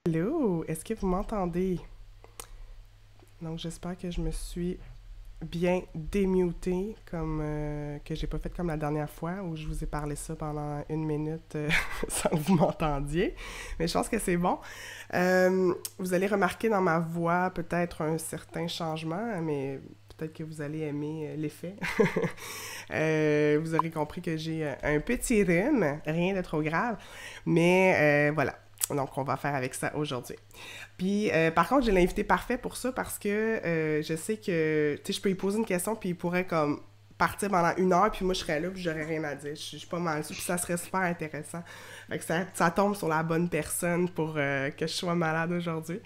Hello, est-ce que vous m'entendez? Donc j'espère que je me suis bien démutée, comme que j'ai pas fait comme la dernière fois où je vous ai parlé ça pendant une minute sans que vous m'entendiez. Mais je pense que c'est bon. Vous allez remarquer dans ma voix peut-être un certain changement, mais peut-être que vous allez aimer l'effet. Vous aurez compris que j'ai un petit rhume, rien de trop grave, mais voilà. Donc, on va faire avec ça aujourd'hui. Puis, par contre, j'ai l'invité parfait pour ça parce que je sais que, tu sais, je peux lui poser une question puis il pourrait comme partir pendant une heure puis moi je serais là puis j'aurais rien à dire. Je suis pas mal sûre puis ça serait super intéressant. Fait que ça tombe sur la bonne personne pour que je sois malade aujourd'hui.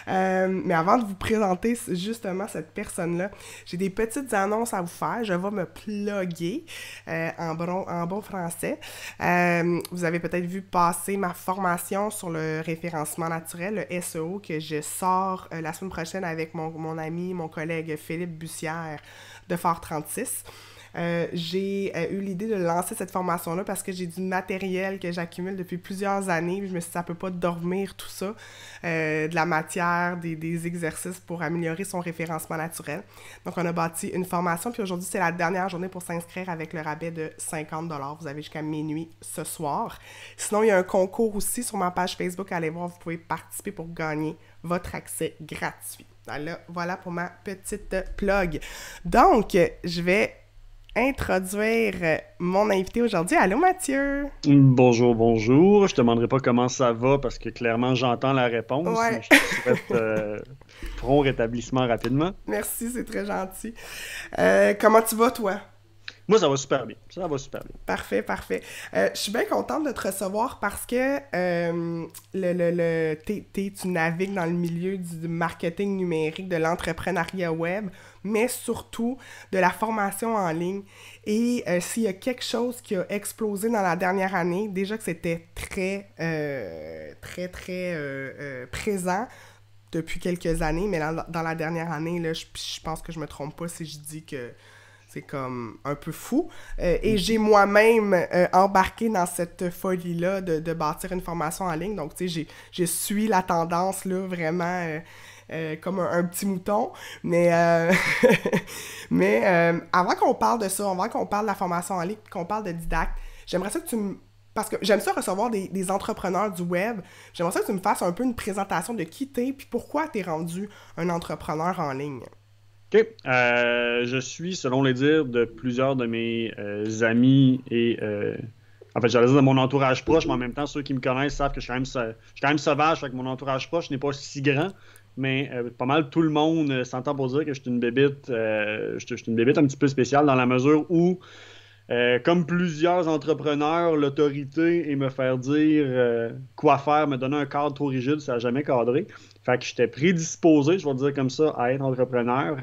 Mais avant de vous présenter justement cette personne-là, j'ai des petites annonces à vous faire. Je vais me plugger en bon français. Vous avez peut-être vu passer ma formation sur le référencement naturel, le SEO, que je sors la semaine prochaine avec mon ami, mon collègue Philippe Bussière de Fort 36. J'ai eu l'idée de lancer cette formation-là parce que j'ai du matériel que j'accumule depuis plusieurs années. Je me suis dit, ça peut pas dormir tout ça. De la matière, des exercices pour améliorer son référencement naturel. Donc, on a bâti une formation. Puis aujourd'hui, c'est la dernière journée pour s'inscrire avec le rabais de 50 $. Vous avez jusqu'à minuit ce soir. Sinon, il y a un concours aussi sur ma page Facebook. Allez voir, vous pouvez participer pour gagner votre accès gratuit. Alors, voilà pour ma petite plug. Donc, je vais introduire mon invité aujourd'hui. Allô, Mathieu! Bonjour, bonjour. Je te demanderai pas comment ça va parce que clairement j'entends la réponse, Ouais, mais je te souhaite prompt rétablissement rapidement. merci, c'est très gentil. Comment tu vas, toi? Moi, ça va super bien. Ça va super bien. Parfait, parfait. Je suis bien contente de te recevoir parce que tu navigues dans le milieu du marketing numérique, de l'entrepreneuriat web, mais surtout de la formation en ligne. Et s'il y a quelque chose qui a explosé dans la dernière année, déjà que c'était très présent depuis quelques années, mais dans la dernière année, là, je pense que je me trompe pas si je dis que c'est comme un peu fou. Et j'ai moi-même embarqué dans cette folie-là de bâtir une formation en ligne. Donc, tu sais, je suis la tendance, là, vraiment comme un petit mouton. Mais, avant qu'on parle de ça, avant qu'on parle de la formation en ligne, qu'on parle de didacte, j'aimerais ça que tu me... Parce que j'aime ça recevoir des entrepreneurs du web. J'aimerais ça que tu me fasses un peu une présentation de qui t'es, puis pourquoi t'es rendu un entrepreneur en ligne. OK. Je suis, selon les dires de plusieurs de mes amis et en fait, j'allais dire de mon entourage proche, mais en même temps, ceux qui me connaissent savent que je suis quand même sauvage, fait que mon entourage proche n'est pas si grand. Mais pas mal tout le monde s'entend pour dire que je suis une bébite, je suis une bébite un petit peu spéciale dans la mesure où comme plusieurs entrepreneurs, l'autorité et me faire dire quoi faire, me donner un cadre trop rigide, ça n'a jamais cadré. Fait que j'étais prédisposé, je vais le dire comme ça, à être entrepreneur.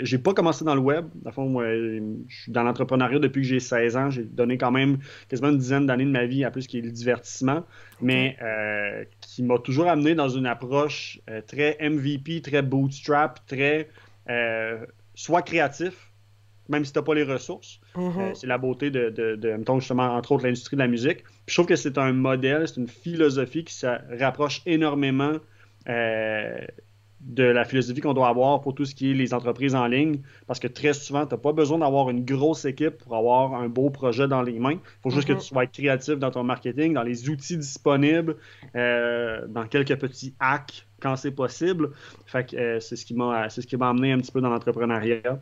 J'ai pas commencé dans le web. Dans le fond, moi, je suis dans l'entrepreneuriat depuis que j'ai 16 ans. J'ai donné quand même quasiment une dizaine d'années de ma vie à plus qui est le divertissement, OK? mais qui m'a toujours amené dans une approche très MVP, très bootstrap, très soit créatif, même si tu n'as pas les ressources. Mhm. C'est la beauté mettons justement, entre autres, l'industrie de la musique. Puis je trouve que c'est un modèle, c'est une philosophie qui se rapproche énormément euh, de la philosophie qu'on doit avoir pour tout ce qui est les entreprises en ligne, parce que très souvent, tu n'as pas besoin d'avoir une grosse équipe pour avoir un beau projet dans les mains. Il faut juste que tu Mhm. sois créatif dans ton marketing, dans les outils disponibles, dans quelques petits hacks quand c'est possible. Fait que c'est ce qui m'a amené un petit peu dans l'entrepreneuriat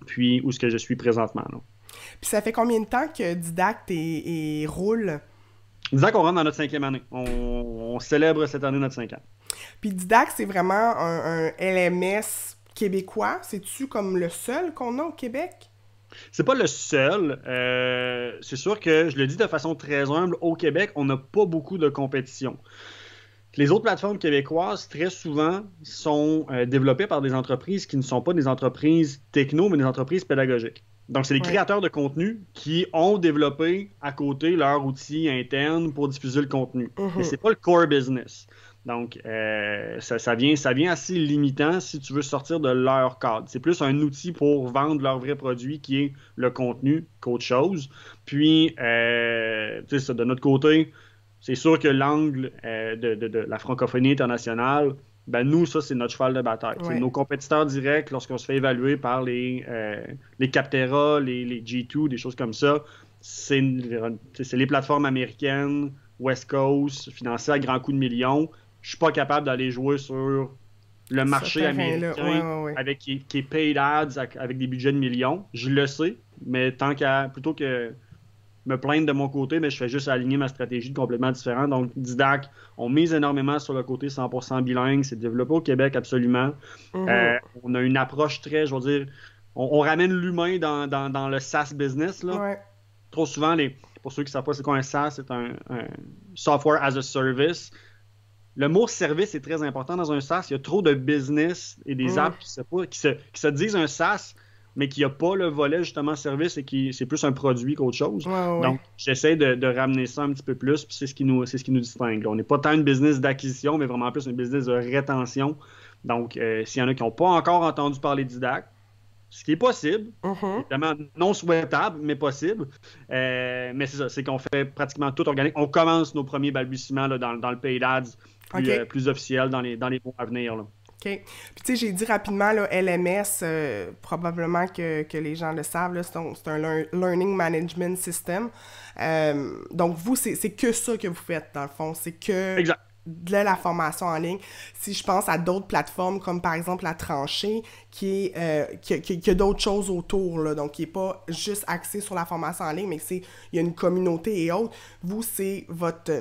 puis où est-ce que je suis présentement. Là. Puis ça fait combien de temps que Didacte et roule? Disons qu'on rentre dans notre 5e année. On célèbre cette année notre 5 ans. Puis Didacte, c'est vraiment un LMS québécois. C'est-tu comme le seul qu'on a au Québec? C'est pas le seul. C'est sûr que je le dis de façon très humble, au Québec, on n'a pas beaucoup de compétition. Les autres plateformes québécoises, très souvent, sont développées par des entreprises qui ne sont pas des entreprises techno, mais des entreprises pédagogiques. Donc, c'est les Ouais. créateurs de contenu qui ont développé à côté leur outil interne pour diffuser le contenu. Mais Mhm. c'est pas le core business. Donc, ça vient assez limitant si tu veux sortir de leur cadre. C'est plus un outil pour vendre leur vrai produit qui est le contenu qu'autre chose. Puis, tu sais, de notre côté, c'est sûr que l'angle de la francophonie internationale, ben nous, ça, c'est notre cheval de bataille. Ouais. Nos compétiteurs directs, lorsqu'on se fait évaluer par les Capterra, les G2, des choses comme ça, c'est les plateformes américaines, West Coast, financées à grands coups de millions. Je suis pas capable d'aller jouer sur le marché américain qui est paid ads avec des budgets de millions. Je le sais, mais plutôt que me plaindre de mon côté, mais je fais juste aligner ma stratégie complètement différente. Donc, Didac, on mise énormément sur le côté 100% bilingue. C'est développé au Québec, absolument. On a une approche très, je veux dire, on ramène l'humain dans le SaaS business. Là. Ouais. Trop souvent, pour ceux qui ne savent pas c'est quoi un SaaS, c'est un Software as a Service. Le mot service est très important dans un SaaS. Il y a trop de business et des apps qui se disent un SaaS, mais qui n'a pas le volet justement service et qui c'est plus un produit qu'autre chose. Ouais. Donc, j'essaie de ramener ça un petit peu plus, puis c'est ce qui nous distingue. Là. On n'est pas tant une business d'acquisition, mais vraiment plus un business de rétention. Donc, s'il y en a qui n'ont pas encore entendu parler d'Idac, ce qui est possible, évidemment non souhaitable, mais possible. Mais c'est ça, c'est qu'on fait pratiquement tout organique. On commence nos premiers balbutiements là, dans le paid ads plus officiel dans les mois à venir. Là. OK. Puis tu sais, j'ai dit rapidement, là, LMS, probablement que les gens le savent, là, c'est un Learning Management System. Donc, vous, c'est que ça que vous faites, dans le fond. C'est que exact. De la formation en ligne. Si je pense à d'autres plateformes, comme par exemple La Tranchée, qui a d'autres choses autour, là, donc qui n'est pas juste axé sur la formation en ligne, mais il y a une communauté et autres. Vous, c'est votre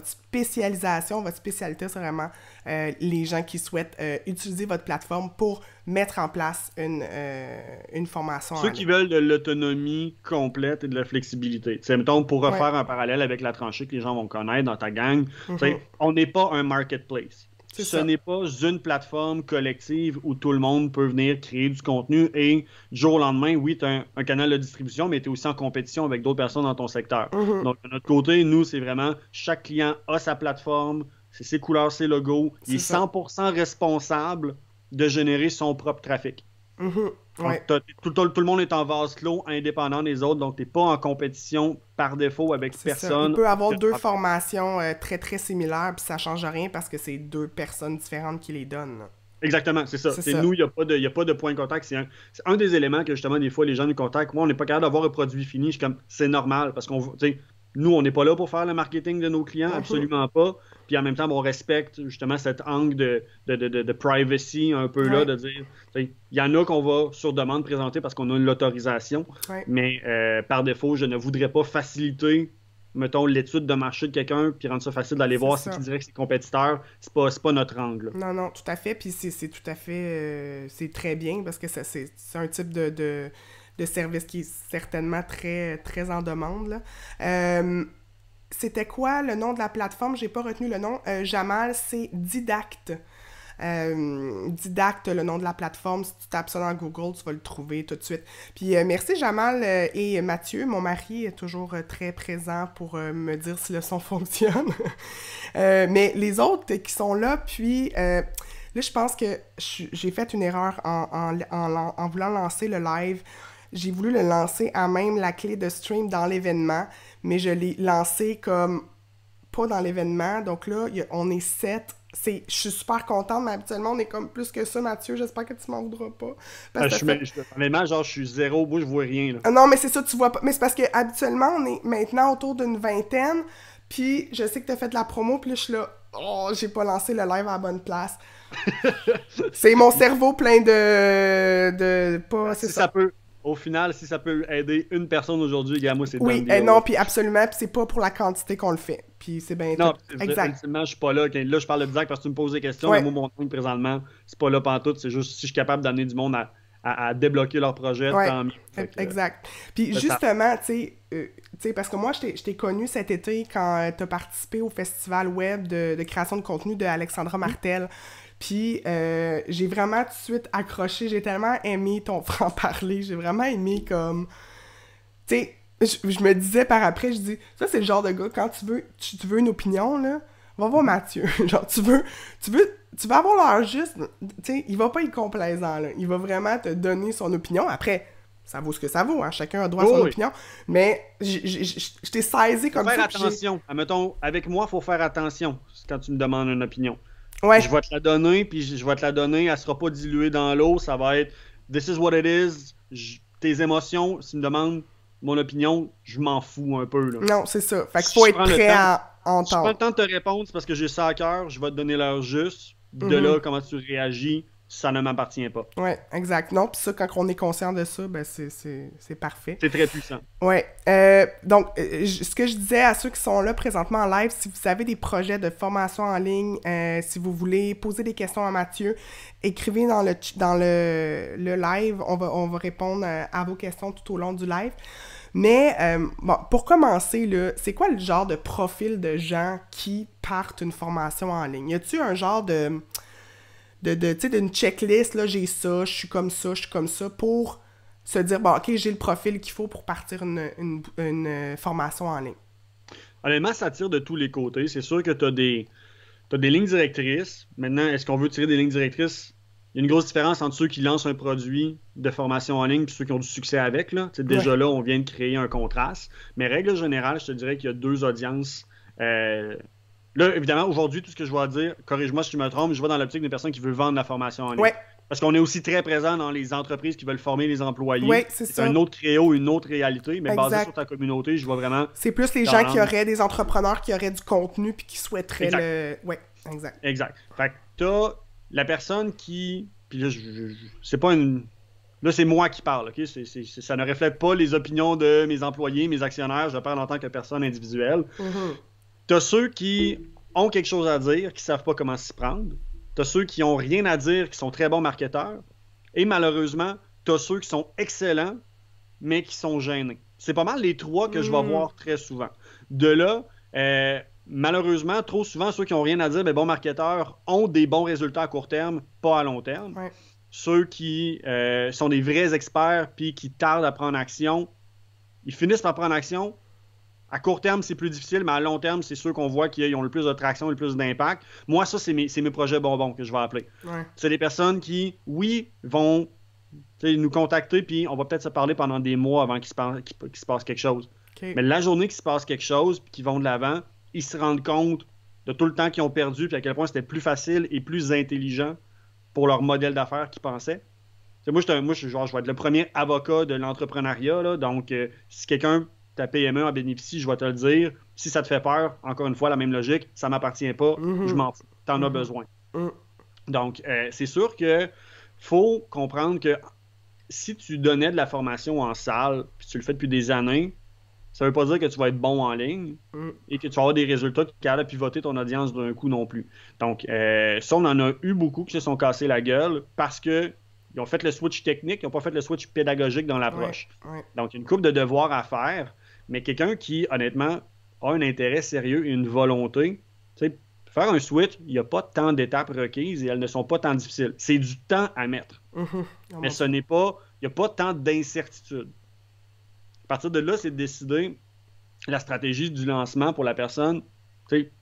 spécialisation, votre spécialité, c'est vraiment les gens qui souhaitent utiliser votre plateforme pour mettre en place une formation en ligne. Ceux qui veulent de l'autonomie complète et de la flexibilité. T'sais, mettons, pour refaire un parallèle avec La Tranchée que les gens vont connaître dans ta gang, on n'est pas un marketplace. Ce n'est pas une plateforme collective où tout le monde peut venir créer du contenu et du jour au lendemain, oui, tu as un canal de distribution, mais tu es aussi en compétition avec d'autres personnes dans ton secteur. Donc, de notre côté, nous, c'est vraiment chaque client a sa plateforme, c'est ses couleurs, ses logos. Il est 100% responsable de générer son propre trafic. Ouais. Tout le monde est en vase clos, indépendant des autres, donc tu n'es pas en compétition par défaut avec personne. Il peut avoir deux formations très très similaires, puis ça ne change rien parce que c'est deux personnes différentes qui les donnent. Exactement, c'est ça. Nous, il n'y a pas de point de contact. C'est un des éléments que justement, des fois, les gens nous contactent. Moi, on n'est pas capable d'avoir un produit fini. Je suis comme, c'est normal parce nous, on n'est pas là pour faire le marketing de nos clients, absolument pas. Puis en même temps, on respecte justement cet angle de privacy un peu là, de dire, il y en a qu'on va sur demande présenter parce qu'on a l'autorisation, mais par défaut, je ne voudrais pas faciliter, mettons, l'étude de marché de quelqu'un puis rendre ça facile d'aller voir ce qui dirait que c'est compétiteur. C'est pas notre angle. Là. Non, tout à fait. Puis c'est tout à fait... c'est très bien parce que c'est un type de service qui est certainement très, très en demande. Là. C'était quoi le nom de la plateforme? J'ai pas retenu le nom. Jamal, c'est Didact. Didact, le nom de la plateforme. Si tu tapes ça dans Google, tu vas le trouver tout de suite. Puis merci Jamal et Mathieu. Mon mari est toujours très présent pour me dire si le son fonctionne. Mais les autres qui sont là, puis... là, je pense que j'ai fait une erreur en voulant lancer le live. J'ai voulu le lancer à même la clé de stream dans l'événement, mais je l'ai lancé comme pas dans l'événement. Donc là, on est 7. Je suis super contente, mais habituellement, on est comme plus que ça, Mathieu. J'espère que tu m'en voudras pas. Honnêtement, genre, je suis zéro, je vois rien. Là. Non, mais c'est ça, tu vois pas. Mais c'est parce que habituellement, on est maintenant autour d'une 20aine, puis je sais que t'as fait de la promo, puis là, je suis là, j'ai pas lancé le live à la bonne place. C'est mon cerveau plein de pas... C'est ça. Au final, si ça peut aider une personne aujourd'hui, gars, moi, c'est oui, non, puis absolument, puis c'est pas pour la quantité qu'on le fait. Puis c'est bien... Non, ultimement, je suis pas là. Là, je parle de Didac parce que tu me poses des questions, mais moi, mon truc, présentement, c'est pas là pantoute. C'est juste si je suis capable d'amener du monde à débloquer leur projet, tant mieux. Exact. Puis justement, tu sais, parce que moi, je t'ai connu cet été quand tu as participé au festival web de création de contenu de Alexandra Martel. Puis j'ai vraiment tout de suite accroché, j'ai tellement aimé ton franc-parler, j'ai vraiment aimé comme... Tu sais, je me disais par après, je dis, ça c'est le genre de gars, quand tu veux une opinion, là, va voir Mathieu. Genre, tu veux avoir l'air juste, tu sais, il va pas être complaisant, là. Il va vraiment te donner son opinion. Après, ça vaut ce que ça vaut, hein. Chacun a droit à son opinion. Mais je t'ai saisi comme ça. Faut faire attention. Admettons, avec moi, il faut faire attention quand tu me demandes une opinion. Ouais. Je vais te la donner, puis je vais te la donner, elle sera pas diluée dans l'eau, ça va être « This is what it is ». Tes émotions, si tu me demandes mon opinion, je m'en fous un peu. Là. Non, c'est ça. Fait qu'il faut être prêt à entendre. Si je prends le temps de te répondre, c'est parce que j'ai ça à cœur, je vais te donner l'heure juste. De là, comment tu réagis, ça ne m'appartient pas. Ouais, exact. Non, puis ça, quand on est conscient de ça, ben c'est parfait. C'est très puissant. Ouais. Donc, ce que je disais à ceux qui sont là présentement en live, si vous avez des projets de formation en ligne, si vous voulez poser des questions à Mathieu, écrivez dans le live, on va répondre à vos questions tout au long du live. Mais, bon, pour commencer, là, c'est quoi le genre de profil de gens qui partent une formation en ligne? Y a-tu un genre tu sais, d'une checklist, là, j'ai ça, je suis comme ça, pour se dire, bon, OK, j'ai le profil qu'il faut pour partir une formation en ligne? Honnêtement, ça tire de tous les côtés. C'est sûr que tu as des lignes directrices. Maintenant, est-ce qu'on veut tirer des lignes directrices? Il y a une grosse différence entre ceux qui lancent un produit de formation en ligne et ceux qui ont du succès avec. Là. Déjà là, on vient de créer un contraste. Mais règle générale, je te dirais qu'il y a deux audiences. Là, évidemment, aujourd'hui, tout ce que je vais dire, corrige-moi si je me trompe, je vais dans l'optique des personnes qui veulent vendre la formation en ligne. Ouais. Parce qu'on est aussi très présent dans les entreprises qui veulent former les employés. Oui, c'est ça. Un autre créneau, une autre réalité, mais exact. Basé sur ta communauté, je vois vraiment... C'est plus les gens qui auraient des entrepreneurs qui auraient du contenu puis qui souhaiteraient le... Oui, exact. Exact. Fait que t'as la personne qui... Puis là, c'est pas une... Là, c'est moi qui parle, OK? Ça ne reflète pas les opinions de mes employés, mes actionnaires. Je parle en tant que personne individuelle. T'as ceux qui ont quelque chose à dire, qui savent pas comment s'y prendre. T'as ceux qui ont rien à dire, qui sont très bons marketeurs. Et malheureusement, t'as ceux qui sont excellents, mais qui sont gênés. C'est pas mal les trois que je vais voir très souvent. De là, malheureusement, trop souvent, ceux qui ont rien à dire, mais bons marketeurs, ont des bons résultats à court terme, pas à long terme. Ouais. Ceux qui sont des vrais experts puis qui tardent à prendre action, ils finissent par prendre action. À court terme, c'est plus difficile, mais à long terme, c'est ceux qu'on voit qui ont le plus de traction et le plus d'impact. Moi, ça, c'est mes projets bonbons que je vais appeler. Ouais. C'est des personnes qui, oui, vont nous contacter, puis on va peut-être se parler pendant des mois avant qu'il se passe quelque chose. Okay. Mais la journée qu'il se passe quelque chose, puis qu'ils vont de l'avant, ils se rendent compte de tout le temps qu'ils ont perdu, puis à quel point c'était plus facile et plus intelligent pour leur modèle d'affaires qu'ils pensaient. Moi, je vais être le premier avocat de l'entrepreneuriat, là, donc si quelqu'un, ta PME en bénéficie, je vais te le dire. Si ça te fait peur, encore une fois, la même logique, ça m'appartient pas, je m'en fous. T'en as besoin. Donc, c'est sûr que faut comprendre que si tu donnais de la formation en salle, puis tu le fais depuis des années, ça veut pas dire que tu vas être bon en ligne et que tu vas avoir des résultats qui sont capables de pivoter ton audience d'un coup non plus. Donc, ça, on en a eu beaucoup qui se sont cassés la gueule parce que ils ont fait le switch technique, ils n'ont pas fait le switch pédagogique dans l'approche. Ouais. Donc, il y a une couple de devoirs à faire, mais quelqu'un qui, honnêtement, a un intérêt sérieux et une volonté, tu sais, faire un switch, il n'y a pas tant d'étapes requises et elles ne sont pas tant difficiles. C'est du temps à mettre. Mais ce n'est pas, il n'y a pas tant d'incertitude. À partir de là, c'est de décider la stratégie du lancement pour la personne. Tu sais,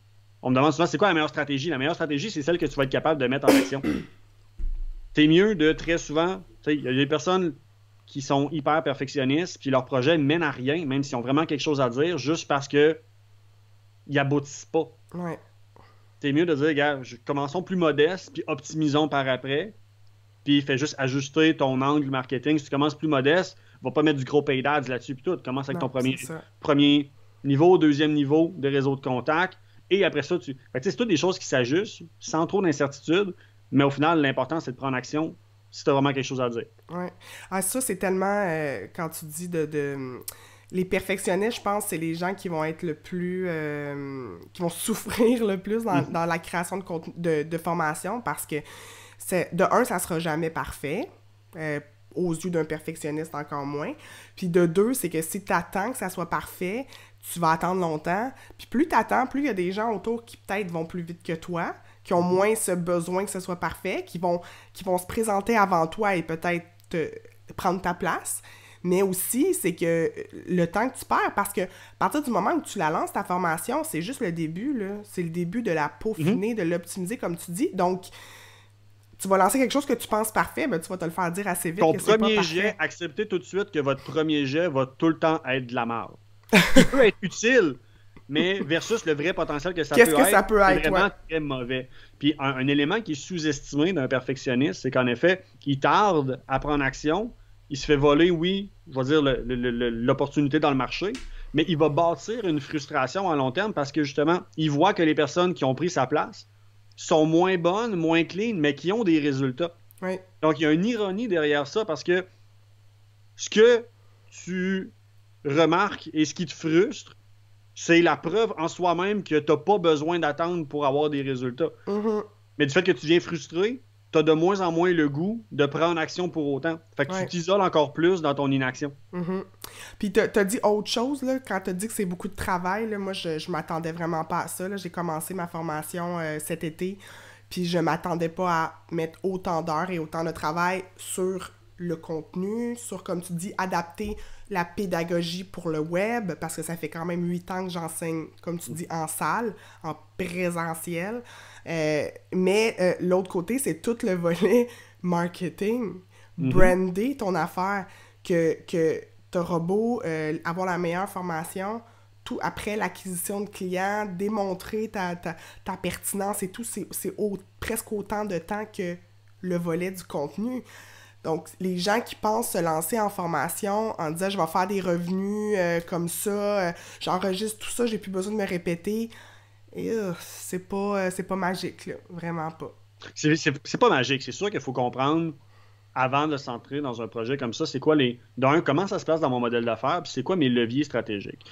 on me demande souvent, c'est quoi la meilleure stratégie? La meilleure stratégie, c'est celle que tu vas être capable de mettre en action. C'est mieux de très souvent, tu sais, il y a des personnes qui sont hyper perfectionnistes, puis leur projet mène à rien, même s'ils ont vraiment quelque chose à dire, juste parce que ils aboutissent pas. Ouais. C'est mieux de dire, gars, commençons plus modeste, puis optimisons par après, puis fais juste ajuster ton angle marketing. Si tu commences plus modeste, va pas mettre du gros paid ads là-dessus, puis tout. Commence avec ton premier niveau, deuxième niveau de réseau de contact, et après ça, c'est toutes des choses qui s'ajustent, sans trop d'incertitude, mais au final, l'important, c'est de prendre action si tu as vraiment quelque chose à dire. Ouais. Ah, ça, c'est tellement, quand tu dis les perfectionnistes, je pense, c'est les gens qui vont être le plus... qui vont souffrir le plus dans la création de contenu, de formation, parce que, de un, ça sera jamais parfait, aux yeux d'un perfectionniste encore moins, puis de deux, c'est que si tu attends que ça soit parfait, tu vas attendre longtemps, puis plus tu attends, plus il y a des gens autour qui peut-être vont plus vite que toi, qui ont moins ce besoin que ce soit parfait, qui vont se présenter avant toi et peut-être prendre ta place. Mais aussi, c'est que le temps que tu perds, parce que à partir du moment où tu la lances, ta formation, c'est juste le début, là. C'est le début de la peaufiner, de l'optimiser, comme tu dis. Donc, tu vas lancer quelque chose que tu penses parfait, ben, tu vas te le faire dire assez vite Ton que c'est pas premier parfait. jet, acceptez tout de suite que votre premier jet va tout le temps être de la merde. Il peut être utile, mais versus le vrai potentiel que ça Qu'est-ce peut que être, ça peut c'est être, vraiment ouais. très mauvais. Puis un élément qui est sous-estimé d'un perfectionniste, c'est qu'en effet, il tarde à prendre action, il se fait voler, oui, je vais dire l'opportunité dans le marché, mais il va bâtir une frustration à long terme parce que justement, il voit que les personnes qui ont pris sa place sont moins bonnes, moins clean, mais qui ont des résultats. Oui. Donc, il y a une ironie derrière ça parce que ce que tu remarques et ce qui te frustre, c'est la preuve en soi-même que tu n'as pas besoin d'attendre pour avoir des résultats. Mhm. Mais du fait que tu viens frustré, tu as de moins en moins le goût de prendre action pour autant. Fait que tu Ouais. t'isoles encore plus dans ton inaction. Mhm. Puis t'as dit autre chose, là, quand t'as dit que c'est beaucoup de travail, là, moi, je m'attendais vraiment pas à ça, là. J'ai commencé ma formation cet été, puis je m'attendais pas à mettre autant d'heures et autant de travail sur le contenu, sur, comme tu dis, adapter la pédagogie pour le web, parce que ça fait quand même 8 ans que j'enseigne, comme tu dis, en salle, en présentiel. Mais l'autre côté, c'est tout le volet marketing, brander ton affaire, que t'auras beau avoir la meilleure formation, tout après l'acquisition de clients, démontrer ta pertinence et tout, c'est presque autant de temps que le volet du contenu. Donc, les gens qui pensent se lancer en formation en disant « je vais faire des revenus comme ça, j'enregistre tout ça, j'ai plus besoin de me répéter », c'est pas magique, là. Vraiment pas. C'est pas magique. C'est sûr qu'il faut comprendre, avant de s'entrer dans un projet comme ça, c'est quoi comment ça se passe dans mon modèle d'affaires, puis c'est quoi mes leviers stratégiques.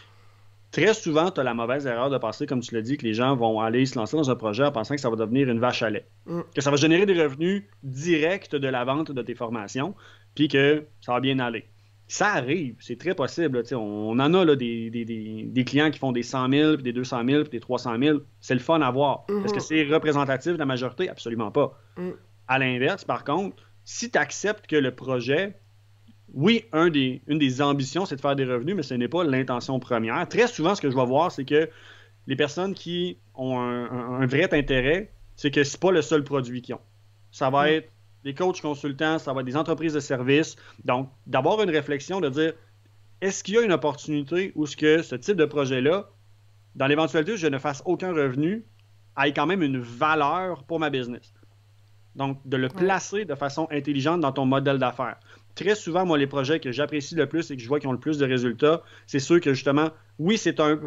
Très souvent, tu as la mauvaise erreur de penser, comme tu l'as dit, que les gens vont aller se lancer dans un projet en pensant que ça va devenir une vache à lait. Que ça va générer des revenus directs de la vente de tes formations, puis que ça va bien aller. Ça arrive, c'est très possible. On en a là, des clients qui font des 100 000, puis des 200 000, puis des 300 000. C'est le fun à voir. Est-ce que c'est représentatif de la majorité? Absolument pas. À l'inverse, par contre, si tu acceptes que le projet... Oui, une des ambitions, c'est de faire des revenus, mais ce n'est pas l'intention première. Très souvent, ce que je vais voir, c'est que les personnes qui ont un vrai intérêt, c'est que c'est pas le seul produit qu'ils ont. Ça va être des coachs consultants, ça va être des entreprises de services. Donc, d'avoir une réflexion, de dire, est-ce qu'il y a une opportunité où ce type de projet-là, dans l'éventualité où je ne fasse aucun revenu, ait quand même une valeur pour ma business? Donc, de le placer de façon intelligente dans ton modèle d'affaires. Très souvent, moi, les projets que j'apprécie le plus et que je vois qui ont le plus de résultats, c'est ceux que, justement, oui, c'est un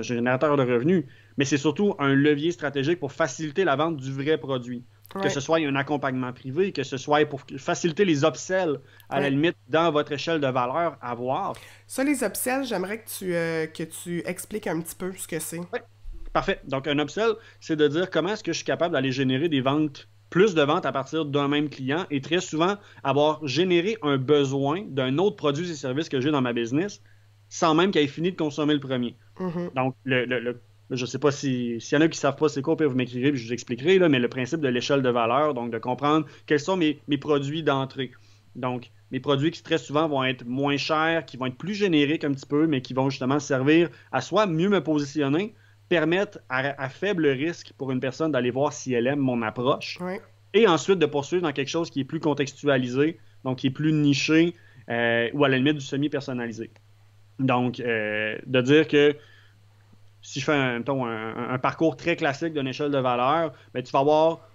générateur de revenus, mais c'est surtout un levier stratégique pour faciliter la vente du vrai produit. Ouais. Que ce soit un accompagnement privé, que ce soit pour faciliter les upsells, à la limite, dans votre échelle de valeur à voir. Ça, les upsells, j'aimerais que tu expliques un petit peu ce que c'est. Oui, parfait. Donc, un upsell, c'est de dire comment est-ce que je suis capable d'aller générer des ventes, plus de ventes à partir d'un même client et très souvent avoir généré un besoin d'un autre produit et service que j'ai dans ma business sans même qu'il ait fini de consommer le premier. Donc, je ne sais pas s'il y en a qui ne savent pas c'est quoi, vous m'écrirez et je vous expliquerai, là, mais le principe de l'échelle de valeur, donc de comprendre quels sont mes produits d'entrée. Donc, mes produits qui très souvent vont être moins chers, qui vont être plus génériques un petit peu, mais qui vont justement servir à soit mieux me positionner, permettre à faible risque pour une personne d'aller voir si elle aime mon approche et ensuite de poursuivre dans quelque chose qui est plus contextualisé, donc qui est plus niché ou à la limite du semi-personnalisé. Donc, de dire que si je fais un parcours très classique d'une échelle de valeur, ben, tu vas avoir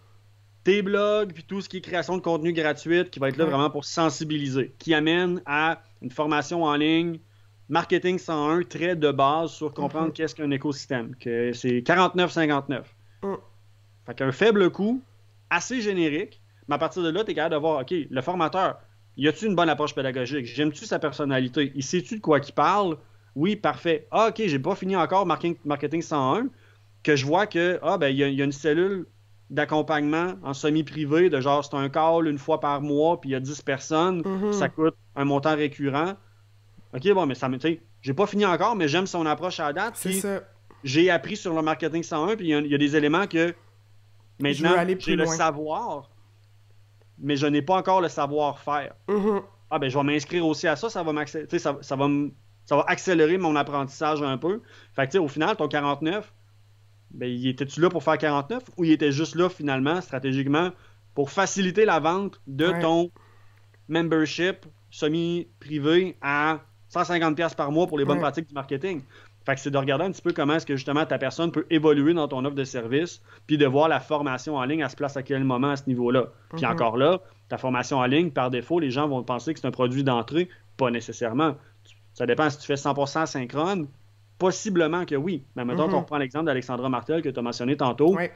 tes blogs puis tout ce qui est création de contenu gratuite qui va être là vraiment pour sensibiliser, qui amène à une formation en ligne, Marketing 101, très de base sur comprendre qu'est-ce qu'un écosystème, que c'est 49,59. Fait qu'un faible coût, assez générique, mais à partir de là, tu es capable de voir, OK, le formateur, y a-tu une bonne approche pédagogique? J'aime-tu sa personnalité? Il sait-tu de quoi qu'il parle? Oui, parfait. Ah, OK, j'ai pas fini encore Marketing 101, que je vois que, il y a une cellule d'accompagnement en semi-privé, de genre, c'est un call une fois par mois, puis il y a 10 personnes, ça coûte un montant récurrent. OK, bon, mais j'ai pas fini encore, mais j'aime son approche à la date. C'est ça. J'ai appris sur le marketing 101, puis il y a des éléments que maintenant, j'ai le savoir, mais je n'ai pas encore le savoir-faire. Ah, ben, je vais m'inscrire aussi à ça, ça va accélérer mon apprentissage un peu. Fait que, au final, ton 49, ben, était-tu là pour faire 49 ou il était juste là, finalement, stratégiquement, pour faciliter la vente de Ouais. ton membership semi-privé à 150$ par mois pour les bonnes Ouais. pratiques du marketing. Fait que c'est de regarder un petit peu comment est-ce que justement ta personne peut évoluer dans ton offre de service, puis de voir la formation en ligne, elle se place à quel moment à ce niveau-là. Puis Mhm. encore là, ta formation en ligne, par défaut, les gens vont penser que c'est un produit d'entrée, pas nécessairement. Ça dépend si tu fais 100% synchrone, possiblement que oui. Mais mettons qu'on Mhm. reprend l'exemple d'Alexandra Martel que tu as mentionné tantôt, Ouais.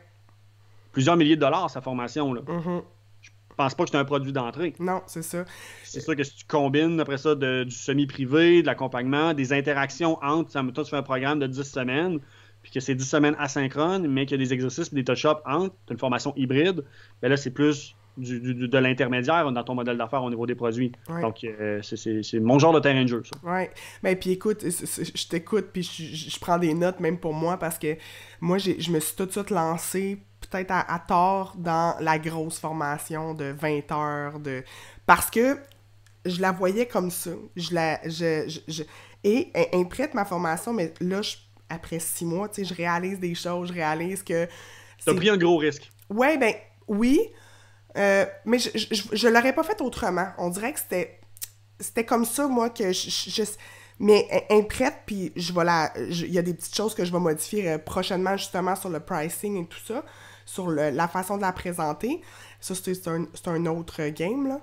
plusieurs milliers de dollars sa formation, là. Mhm. Je pense pas que c'est un produit d'entrée. Non, c'est ça. C'est sûr que si tu combines après ça du semi-privé, de l'accompagnement, des interactions entre, toi tu fais un programme de 10 semaines, puis que c'est 10 semaines asynchrone, mais qu'il y a des exercices et des touch-ups entre, tu as une formation hybride, bien là c'est plus de l'intermédiaire dans ton modèle d'affaires au niveau des produits. Ouais. Donc c'est mon genre de terrain de jeu, ça. Ouais. Mais puis écoute, je t'écoute puis je prends des notes même pour moi parce que moi je me suis tout de suite lancé peut-être à tort dans la grosse formation de 20 heures parce que je la voyais comme ça. Et elle prête ma formation, mais là après 6 mois, tu sais, je réalise des choses, je réalise que Tu as c'est pris un gros risque. ouais, ben oui, mais je l'aurais pas fait autrement. On dirait que c'était comme ça, moi, que mais elle me prête, puis il y a des petites choses que je vais modifier prochainement, justement, sur le pricing et tout ça, sur la façon de la présenter. Ça, c'est un autre game, là.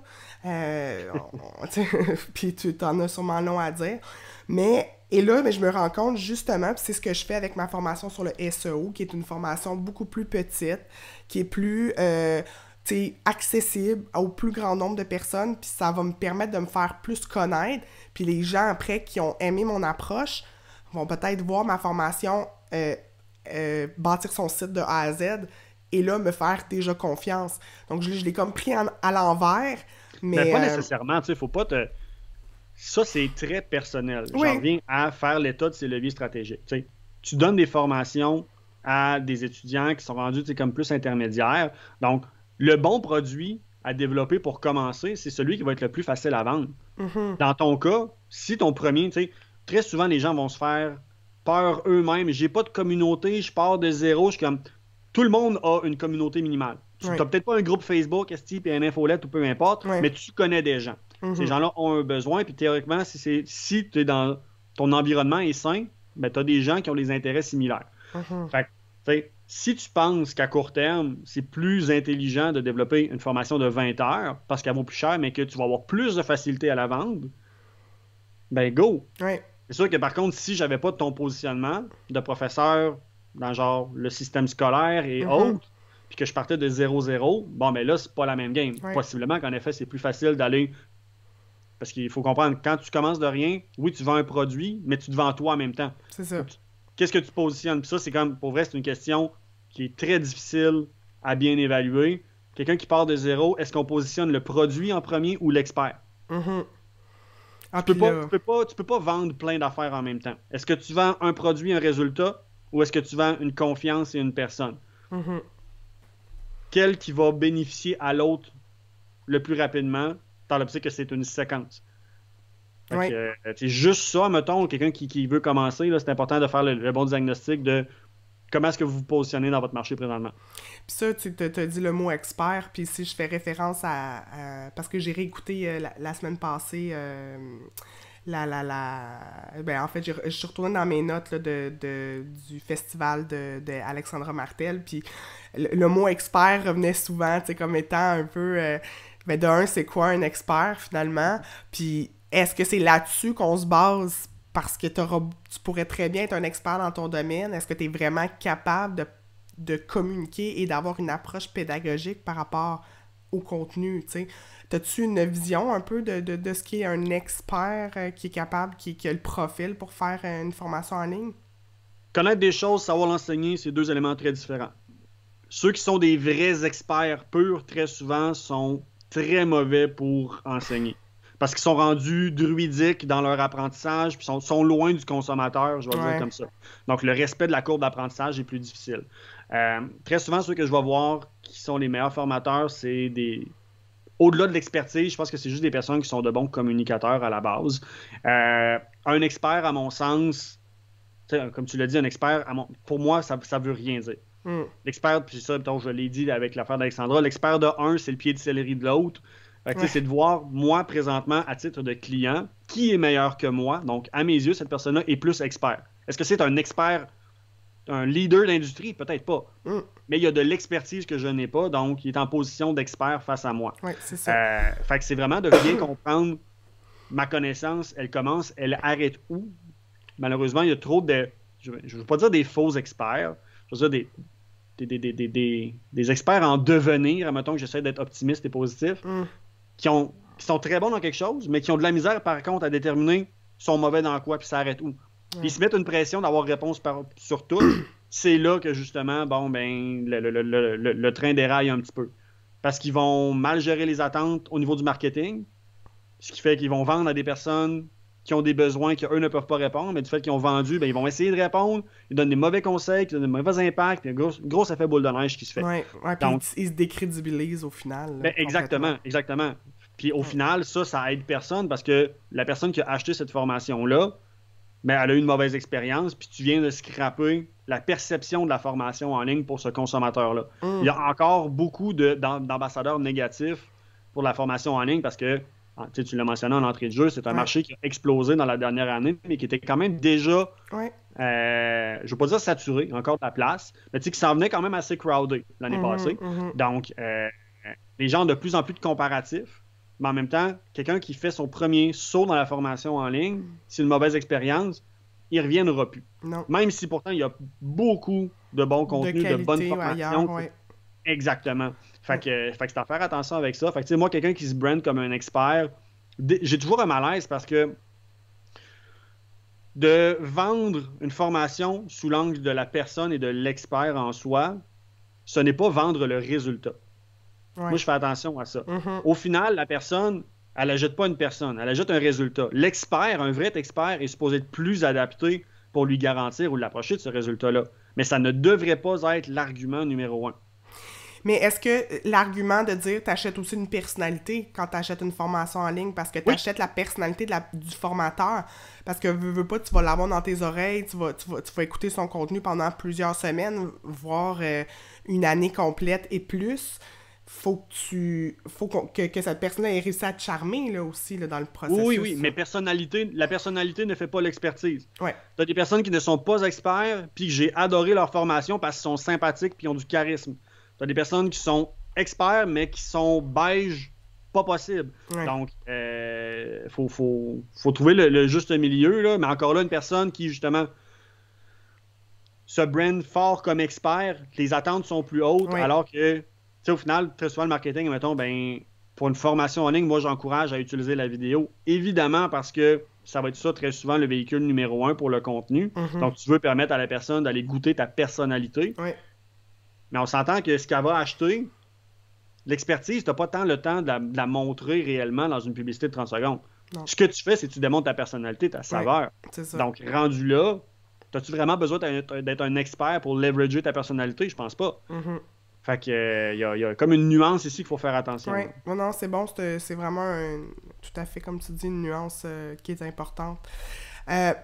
Puis tu t'en as sûrement long à dire. Et là, je me rends compte, justement, puis c'est ce que je fais avec ma formation sur le SEO, qui est une formation beaucoup plus petite, qui est plus accessible au plus grand nombre de personnes, puis ça va me permettre de me faire plus connaître. Puis les gens, après, qui ont aimé mon approche, vont peut-être voir ma formation bâtir son site de A à Z, et là, me faire déjà confiance. Donc, je l'ai comme pris à l'envers, Mais mais... pas nécessairement, tu sais, faut pas te. Ça, c'est très personnel. J'en oui, reviens à faire l'état de ses leviers stratégiques. Tu sais, tu donnes des formations à des étudiants qui sont rendus tu sais, comme plus intermédiaires. Donc, le bon produit à développer pour commencer, c'est celui qui va être le plus facile à vendre. mhm, Dans ton cas, si ton premier, tu sais, très souvent, les gens vont se faire peur eux-mêmes. J'ai pas de communauté, je pars de zéro. Je suis comme. Tout le monde a une communauté minimale. Tu oui, n'as peut-être pas un groupe Facebook, ST, puis un infolette ou peu importe, oui, mais tu connais des gens. Ces mhm, gens-là ont un besoin, puis théoriquement, si tu es dans ton environnement est sain, ben, tu as des gens qui ont des intérêts similaires. mhm, Fait que, tu sais, si tu penses qu'à court terme, c'est plus intelligent de développer une formation de 20 heures parce qu'elle vaut plus cher, mais que tu vas avoir plus de facilité à la vendre, ben go! oui, C'est sûr que par contre, si j'avais pas de ton positionnement de professeur dans genre le système scolaire et mhm, autres, puis que je partais de 0-0, bon, mais là, c'est pas la même game. oui, Possiblement qu'en effet, c'est plus facile d'aller. Parce qu'il faut comprendre, quand tu commences de rien, oui, tu vends un produit, mais tu te vends toi en même temps. c'est ça. Qu'est-ce que tu positionnes? Puis ça, c'est comme, pour vrai, c'est une question qui est très difficile à bien évaluer. Quelqu'un qui part de zéro, est-ce qu'on positionne le produit en premier ou l'expert? Mhm. Ah, Tu peux puis pas, là, tu peux pas vendre plein d'affaires en même temps. Est-ce que tu vends un produit, un résultat, ou est-ce que tu vends une confiance et une personne? mhm, Quel qui va bénéficier à l'autre le plus rapidement, dans l'optique que c'est une séquence. Fait oui. que, c'est juste ça, mettons, quelqu'un qui veut commencer, là, c'est important de faire le bon diagnostic de comment est-ce que vous vous positionnez dans votre marché présentement. Puis ça, tu t'as dit le mot expert, puis si je fais référence parce que j'ai réécouté la semaine passée ben en fait, je suis retournée dans mes notes là, du festival de Alexandra Martel, puis le mot expert revenait souvent, tu sais, comme étant un peu... ben d'un, c'est quoi un expert, finalement? Puis est-ce que c'est là-dessus qu'on se base parce que tu pourrais très bien être un expert dans ton domaine? Est-ce que tu es vraiment capable de communiquer et d'avoir une approche pédagogique par rapport au contenu, tu sais? T'as-tu une vision un peu de ce qu'est un expert qui est capable, qui a le profil pour faire une formation en ligne? Connaître des choses, savoir l'enseigner, c'est deux éléments très différents. Ceux qui sont des vrais experts purs, très souvent, sont très mauvais pour enseigner. Parce qu'ils sont rendus druidiques dans leur apprentissage, puis sont loin du consommateur, je vais le dire Ouais. comme ça. Donc, le respect de la courbe d'apprentissage est plus difficile. Très souvent, ceux que je vais voir qui sont les meilleurs formateurs, c'est des... Au-delà de l'expertise, je pense que c'est juste des personnes qui sont de bons communicateurs à la base. Un expert, à mon sens, comme tu l'as dit, un expert, pour moi, ça ne veut rien dire. L'expert, puis ça, je l'ai dit avec l'affaire d'Alexandra, l'expert de un, c'est le pied de céleri de l'autre. C'est de voir, moi, présentement, à titre de client, qui est meilleur que moi. Donc, à mes yeux, cette personne-là est plus expert. Est-ce que c'est un expert, un leader d'industrie? Peut-être pas. Mais il y a de l'expertise que je n'ai pas, donc il est en position d'expert face à moi. Oui, c'est ça. Fait que c'est vraiment de bien comprendre ma connaissance, elle commence, elle arrête où? Malheureusement, il y a trop de... Je ne veux pas dire des faux experts, je veux dire des experts en devenir, admettons que j'essaie d'être optimiste et positif, qui sont très bons dans quelque chose, mais qui ont de la misère, par contre, à déterminer sont mauvais dans quoi, puis ça arrête où. Puis ils se mettent une pression d'avoir réponse sur tout. C'est là que, justement, le train déraille un petit peu. Parce qu'ils vont mal gérer les attentes au niveau du marketing, ce qui fait qu'ils vont vendre à des personnes qui ont des besoins qu'eux ne peuvent pas répondre, mais du fait qu'ils ont vendu, ils vont essayer de répondre, ils donnent des mauvais conseils, ils donnent des mauvais impacts, puis gros effet boule de neige qui se fait. Donc, ils se décrédibilisent au final. Là, exactement. Puis au final, ça aide personne parce que la personne qui a acheté cette formation-là, elle a eu une mauvaise expérience, puis tu viens de scraper la perception de la formation en ligne pour ce consommateur-là. Il y a encore beaucoup d'ambassadeurs négatifs pour la formation en ligne parce que tu l'as mentionné en entrée de jeu, c'est un marché qui a explosé dans la dernière année, mais qui était quand même déjà, je ne veux pas dire saturé, encore de la place, mais qui s'en venait quand même assez crowded l'année passée. Donc, les gens ont de plus en plus de comparatifs, mais en même temps, quelqu'un qui fait son premier saut dans la formation en ligne, c'est une mauvaise expérience, il ne reviendra plus. Non. Même si pourtant, il y a beaucoup de bons contenus, de bonnes formations. Exactement. Fait que c'est à faire attention avec ça. Fait que moi, quelqu'un qui se brande comme un expert, j'ai toujours un malaise parce que de vendre une formation sous l'angle de la personne et de l'expert en soi, ce n'est pas vendre le résultat. Moi, je fais attention à ça. Au final, la personne, elle n'achète pas une personne, elle achète un résultat. L'expert, un vrai expert, est supposé être plus adapté pour lui garantir ou l'approcher de ce résultat-là. Mais ça ne devrait pas être l'argument numéro 1. Mais est-ce que l'argument de dire tu achètes aussi une personnalité quand tu achètes une formation en ligne parce que tu achètes la personnalité du formateur, parce que veux pas, tu vas l'avoir dans tes oreilles, tu vas écouter son contenu pendant plusieurs semaines, voire une année complète et plus, faut que cette personne ait réussi à te charmer là, aussi là, dans le processus. Oui, mais la personnalité ne fait pas l'expertise. Tu as des personnes qui ne sont pas experts puis que j'ai adoré leur formation parce qu'ils sont sympathiques puis ils ont du charisme. T'as des personnes qui sont experts, mais qui sont beige, pas possible. Donc, faut trouver le juste milieu, là. Mais encore là, une personne qui, justement, se brand fort comme expert, les attentes sont plus hautes, alors que, au final, très souvent, le marketing, mettons, pour une formation en ligne, moi, j'encourage à utiliser la vidéo. Évidemment, parce que ça va être ça, très souvent, le véhicule numéro 1 pour le contenu. Donc, tu veux permettre à la personne d'aller goûter ta personnalité. Mais on s'entend que ce qu'elle va acheter, l'expertise, tu n'as pas tant le temps de la montrer réellement dans une publicité de 30 secondes. Non. Ce que tu fais, c'est que tu démontres ta personnalité, ta saveur. C'est ça. Donc, rendu là, as-tu vraiment besoin d'être un expert pour leverager ta personnalité? Je pense pas. Fait que y a comme une nuance ici qu'il faut faire attention. Non, c'est bon. C'est vraiment tout à fait, comme tu dis, une nuance qui est importante.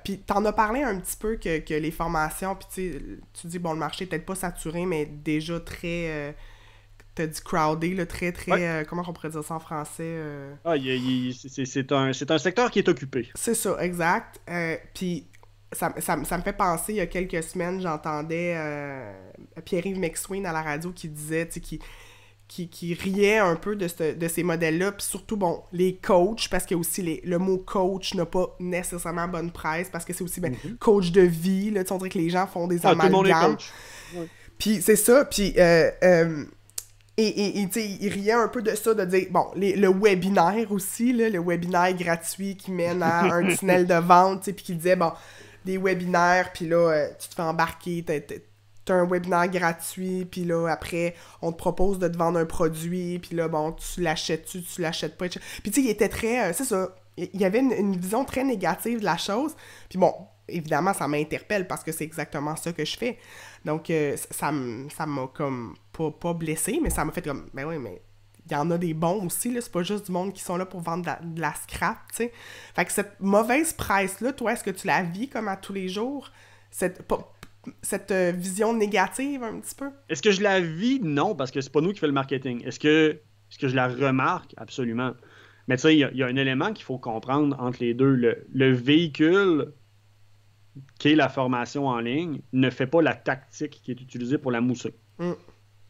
Puis t'en as parlé un petit peu que les formations, puis tu dis, bon, le marché est peut-être pas saturé, mais déjà très, t'as dit crowded, là, très, comment on pourrait dire ça en français? C'est un secteur qui est occupé. C'est ça, exact. Puis ça me fait penser, il y a quelques semaines, j'entendais Pierre-Yves McSween à la radio qui disait, tu sais, qui riait un peu de ces modèles-là, puis surtout, bon, les coachs, parce que aussi le mot coach n'a pas nécessairement bonne presse, parce que c'est aussi, coach de vie, là, on dirait que les gens font des amalgames. Puis c'est ça, puis et tu sais, il riait un peu de ça, de dire, bon, le webinaire aussi, là, le webinaire gratuit qui mène à un tunnel de vente, tu sais, puis qui disait, bon, des webinaires, puis là, tu te fais embarquer, t'as un webinaire gratuit, puis là, après, on te propose de te vendre un produit, puis là, bon, tu l'achètes-tu l'achètes pas, etc. Puis tu sais, il était très, c'est ça, il y avait une vision très négative de la chose, puis bon, évidemment, ça m'interpelle, parce que c'est exactement ça que je fais. Donc, ça m'a comme, pas blessé, mais ça m'a fait comme, ben oui, mais il y en a des bons aussi, là, c'est pas juste du monde qui sont là pour vendre de la scrap, tu sais. Fait que cette mauvaise presse-là, toi, est-ce que tu la vis comme à tous les jours? vision négative un petit peu? Est-ce que je la vis? Non, parce que c'est pas nous qui fait le marketing. Est-ce que je la remarque? Absolument. Mais tu sais, il y a un élément qu'il faut comprendre entre les deux. Le véhicule, qui est la formation en ligne, ne fait pas la tactique qui est utilisée pour la mousser. Mm.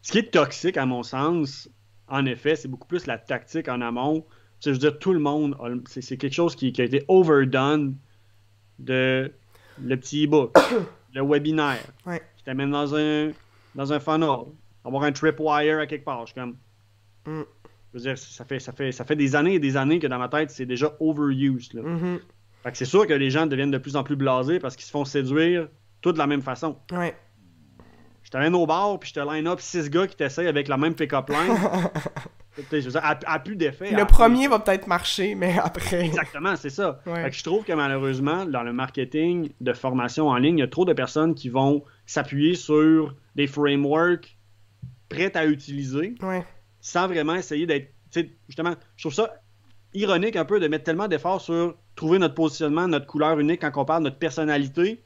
Ce qui est toxique, à mon sens, en effet, c'est beaucoup plus la tactique en amont. Tu sais, je veux dire, tout le monde, c'est quelque chose qui a été overdone de le petit e-book, le webinaire, Ouais. qui t'amène dans un funnel, avoir un tripwire à quelque part. Je suis comme... Mm. Je veux dire, ça fait des années et des années que dans ma tête, c'est déjà overused. Là. Mm-hmm. Fait que c'est sûr que les gens deviennent de plus en plus blasés parce qu'ils se font séduire tous de la même façon. Ouais. Je t'amène au bar, puis je te line up 6 gars qui t'essayent avec la même pick-up line. Je veux dire, a plus d'effet. Le premier va peut-être marcher, mais après... Exactement, c'est ça. Ouais. Fait que je trouve que malheureusement, dans le marketing de formation en ligne, il y a trop de personnes qui vont s'appuyer sur des frameworks prêts à utiliser Ouais. sans vraiment essayer d'être... Tu sais, justement, je trouve ça ironique un peu de mettre tellement d'efforts sur trouver notre positionnement, notre couleur unique quand on parle de notre personnalité,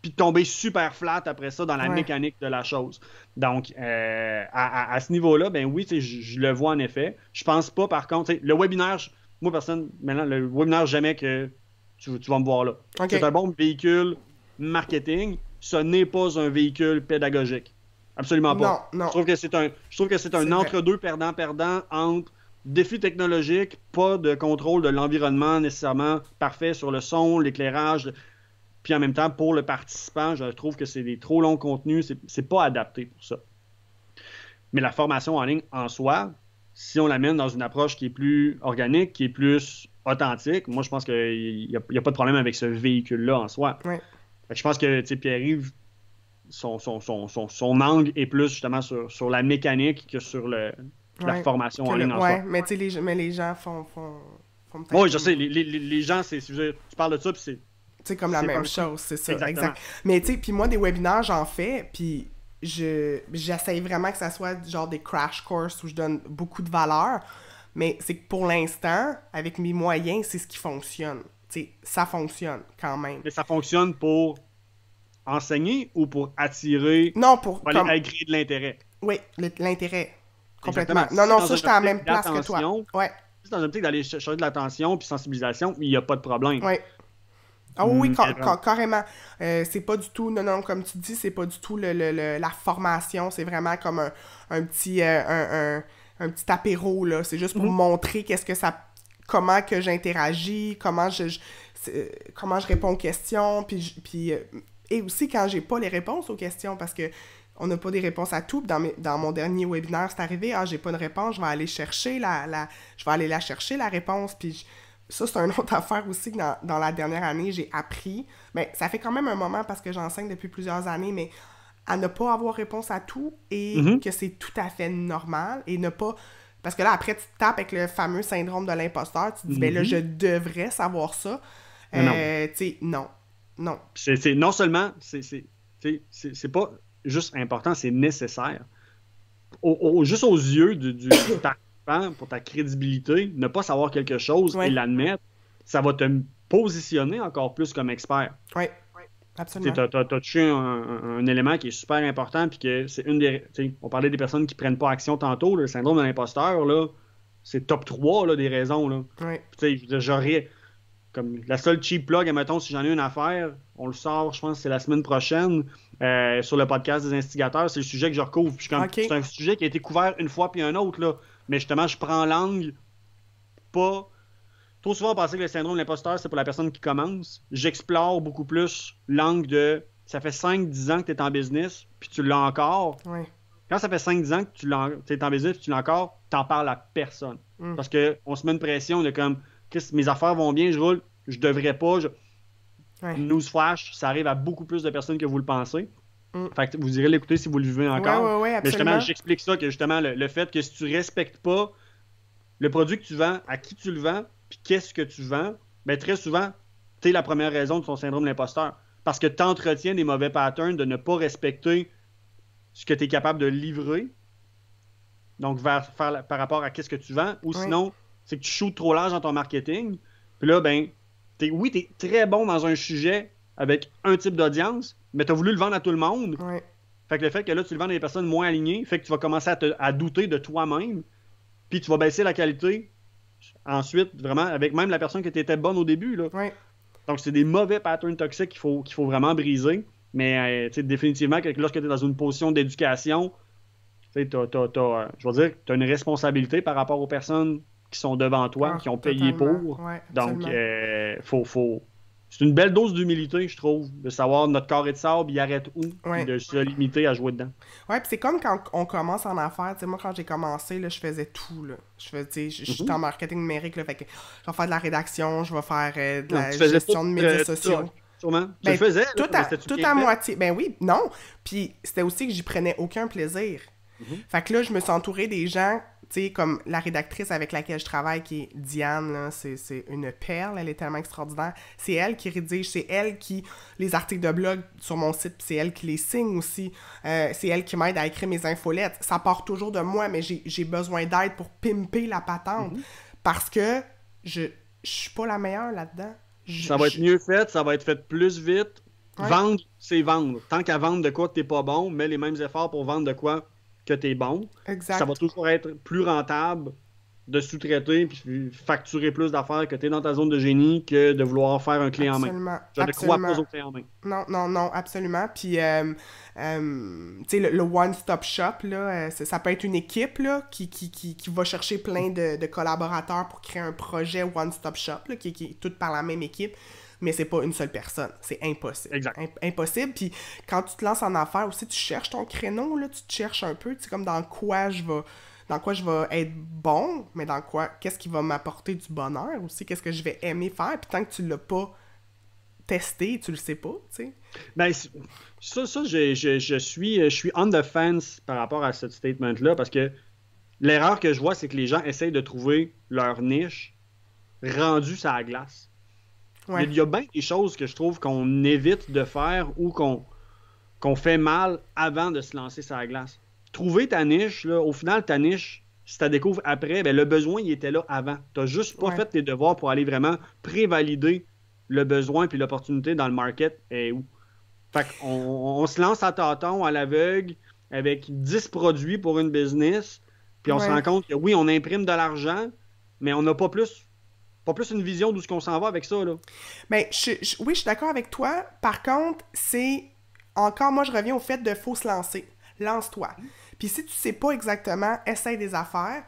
puis de tomber super flat après ça dans la mécanique de la chose. Donc, à ce niveau-là, ben oui, je le vois en effet. Je pense pas, par contre, le webinaire, moi, personne, maintenant, le webinaire, jamais que tu vas me voir là. Okay. C'est un bon véhicule marketing, ce n'est pas un véhicule pédagogique. Absolument pas. Non. Je trouve que c'est un entre-deux perdant-perdant entre défi technologique, pas de contrôle de l'environnement nécessairement parfait sur le son, l'éclairage, puis en même temps, pour le participant, je trouve que c'est des trop longs contenus, c'est pas adapté pour ça. Mais la formation en ligne en soi, si on l'amène dans une approche qui est plus organique, qui est plus authentique, moi je pense qu'il n'y a pas de problème avec ce véhicule-là en soi. Ouais. Je pense que Pierre-Yves, son angle est plus justement sur la mécanique que sur la formation en ligne en soi. Mais tu sais, les gens font peut-être... Oui, je sais, les gens, tu parles de ça, puis c'est... C'est comme la même chose, c'est ça. Exactement. Exact. Mais tu sais, puis moi, des webinaires, j'en fais, puis j'essaye vraiment que ça soit genre des crash courses où je donne beaucoup de valeur, mais c'est que pour l'instant, avec mes moyens, c'est ce qui fonctionne. Tu sais, ça fonctionne quand même. Mais ça fonctionne pour enseigner ou pour attirer... Non, pour aller créer de l'intérêt. Oui, l'intérêt. Complètement. Exactement. Non, ça, je suis à la même place que toi. Ouais. Si dans un optique d'aller chercher de l'attention puis sensibilisation, il n'y a pas de problème. Oui. Ah oui, carrément. C'est pas du tout, non, comme tu dis, c'est pas du tout la formation, c'est vraiment comme un petit apéro, là. C'est juste pour montrer comment que j'interagis, comment je réponds aux questions, puis et aussi quand j'ai pas les réponses aux questions, parce que on n'a pas des réponses à tout. Dans mon dernier webinaire, c'est arrivé, j'ai pas de réponse, je vais aller chercher la chercher, la réponse, puis ça, c'est une autre affaire aussi que dans la dernière année, j'ai appris. Ben, ça fait quand même un moment parce que j'enseigne depuis plusieurs années, mais à ne pas avoir réponse à tout et que c'est tout à fait normal et ne pas... Parce que là, après, tu te tapes avec le fameux syndrome de l'imposteur, tu te dis, ben là, je devrais savoir ça. Tu sais, non. C'est non seulement, c'est pas juste important, c'est nécessaire. Juste aux yeux du pour ta crédibilité, ne pas savoir quelque chose et l'admettre, ça va te positionner encore plus comme expert. Oui, absolument. Tu as touché un élément qui est super important, puis que c'est une des... On parlait des personnes qui prennent pas action tantôt, le syndrome de l'imposteur, là, c'est top 3 là, des raisons. Là. Oui. J'aurais... Comme la seule cheap plug, admettons, si j'en ai une affaire, on le sort, je pense que c'est la semaine prochaine, sur le podcast des instigateurs, c'est le sujet que je recouvre. Puis c'est un sujet qui a été couvert une fois puis un autre, là. Mais justement, je prends l'angle pas... Trop souvent, on pense que le syndrome de l'imposteur, c'est pour la personne qui commence. J'explore beaucoup plus l'angle de... Ça fait 5-10 ans que tu es en business, puis tu l'as encore. Oui. Quand ça fait 5-10 ans que tu es en business, puis tu l'as encore, t'en parles à personne. Parce qu'on se met une pression de comme... Mes affaires vont bien, je roule, je devrais pas. Newsflash, ça arrive à beaucoup plus de personnes que vous le pensez. Fait que vous irez l'écouter si vous le vivez encore. Oui, absolument. Mais justement, j'explique ça, que justement, le fait que si tu respectes pas le produit que tu vends, à qui tu le vends, puis qu'est-ce que tu vends, ben très souvent, t'es la première raison de ton syndrome de l'imposteur. Parce que tu entretiens des mauvais patterns de ne pas respecter ce que tu es capable de livrer. Donc, par rapport à qu'est-ce que tu vends. Ou sinon, c'est que tu shootes trop large dans ton marketing. Puis là, ben, t'es très bon dans un sujet avec un type d'audience, mais tu as voulu le vendre à tout le monde. Ouais. Fait que le fait que là, tu le vends à des personnes moins alignées, fait que tu vas commencer à douter de toi-même, puis tu vas baisser la qualité ensuite, vraiment, avec même la personne qui était bonne au début. Là. Ouais. Donc, c'est des mauvais patterns toxiques qu'il faut vraiment briser. Mais définitivement, lorsque tu es dans une position d'éducation, je veux dire, tu as une responsabilité par rapport aux personnes qui sont devant toi, qui ont payé pour. Ouais, donc, c'est une belle dose d'humilité, je trouve, de savoir notre corps est de sable, il arrête où, puis de se limiter à jouer dedans. Ouais, puis c'est comme quand on commence en affaires. Tu sais, moi, quand j'ai commencé, là, je faisais tout. Là. Je suis en marketing numérique, là, fait que je vais faire de la rédaction, je vais faire de la gestion de médias sociaux. Sûrement. Tu le faisais, tout à moitié. Ben oui, non. Puis c'était aussi que j'y prenais aucun plaisir. Fait que là, je me suis entourée des gens, tu sais, comme la rédactrice avec laquelle je travaille, qui est Diane, là, c'est une perle, elle est tellement extraordinaire. C'est elle qui rédige, c'est elle qui... Les articles de blog sur mon site, c'est elle qui les signe aussi. C'est elle qui m'aide à écrire mes infolettes. Ça part toujours de moi, mais j'ai besoin d'aide pour pimper la patente. Parce que je suis pas la meilleure là-dedans. Ça va être mieux fait, ça va être fait plus vite. Ouais. Vendre, c'est vendre. Tant qu'à vendre de quoi que t'es pas bon, mets les mêmes efforts pour vendre de quoi que t'es bon. Exact. Ça va toujours être plus rentable de sous-traiter puis facturer plus d'affaires que t'es dans ta zone de génie que de vouloir faire un clé en main. Je ne crois pas aux clés en main. Non, absolument. Puis, tu sais, le one-stop shop, là, ça peut être une équipe là, qui va chercher plein de collaborateurs pour créer un projet one-stop shop, là, qui est tout par la même équipe. Mais c'est pas une seule personne. C'est impossible. Exact. Impossible. Puis quand tu te lances en affaires aussi, tu cherches ton créneau, là, tu te cherches un peu, tu sais, comme dans quoi je vais être bon, mais dans quoi, qu'est-ce qui va m'apporter du bonheur aussi, qu'est-ce que je vais aimer faire, puis tant que tu l'as pas testé, tu le sais pas, tu sais. Ben, ça je suis on the fence par rapport à ce statement-là, parce que l'erreur que je vois, c'est que les gens essayent de trouver leur niche rendue sur la glace. Ouais. Il y a bien des choses que je trouve qu'on évite de faire ou qu'on fait mal avant de se lancer sur la glace. Trouver ta niche, là, au final, ta niche, si tu la découvres après, ben, le besoin, il était là avant. Tu n'as juste pas fait tes devoirs pour aller vraiment prévalider le besoin puis l'opportunité dans le market et où. Fait qu'on se lance à tâtons, à l'aveugle, avec 10 produits pour une business, puis on se rend compte que oui, on imprime de l'argent, mais on n'a pas plus une vision d'où on s'en va avec ça, là. Ben, oui, je suis d'accord avec toi. Par contre, c'est... Encore, moi, je reviens au fait de faut se lancer. Lance-toi. Puis si tu sais pas exactement, essaye des affaires,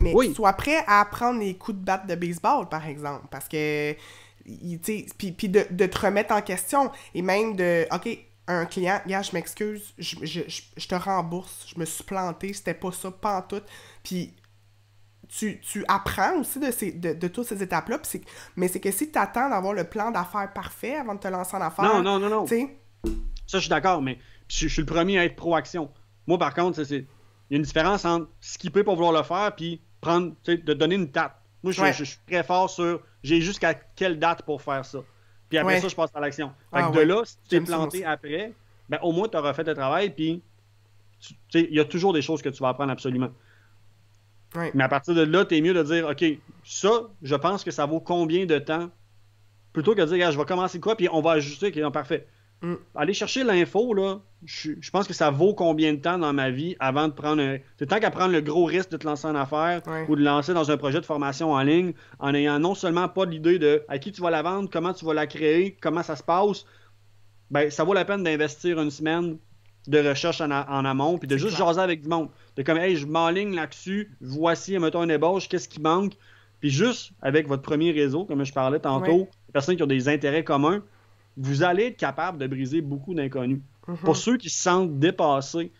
mais sois prêt à apprendre les coups de batte de baseball, par exemple. Parce que, tu sais, puis de te remettre en question. Et même de, OK, un client, gars, je m'excuse, je te rembourse, je me suis planté, c'était pas ça, pas en tout. Puis... Tu apprends aussi de toutes ces étapes-là, mais c'est que si tu attends d'avoir le plan d'affaires parfait avant de te lancer en affaires... Non. T'sais... Ça, je suis d'accord, mais je suis le premier à être pro-action. Moi, par contre, il y a une différence entre skipper pour vouloir le faire puis de donner une date. Moi, je suis très fort sur j'ai jusqu'à quelle date pour faire ça. Puis après ça, je passe à l'action. Fait que de là, si tu t'es planté après, ben, au moins, tu auras fait le travail, puis il y a toujours des choses que tu vas apprendre absolument. Ouais. Mais à partir de là, t'es mieux de dire, OK, ça, je pense que ça vaut combien de temps? Plutôt que de dire, je vais commencer quoi, puis on va ajuster, OK, non, parfait. Aller chercher l'info, là, je pense que ça vaut combien de temps dans ma vie avant de prendre C'est tant qu'à prendre le gros risque de te lancer en affaires ou de lancer dans un projet de formation en ligne en ayant non seulement pas l'idée de à qui tu vas la vendre, comment tu vas la créer, comment ça se passe, ben ça vaut la peine d'investir une semaine de recherche en amont, puis de juste jaser avec du monde. De comme, hey, je m'enligne là-dessus, voici, mettons, une ébauche, qu'est-ce qui manque? Puis juste avec votre premier réseau, comme je parlais tantôt, les personnes qui ont des intérêts communs, vous allez être capable de briser beaucoup d'inconnus. Pour ceux qui se sentent dépassés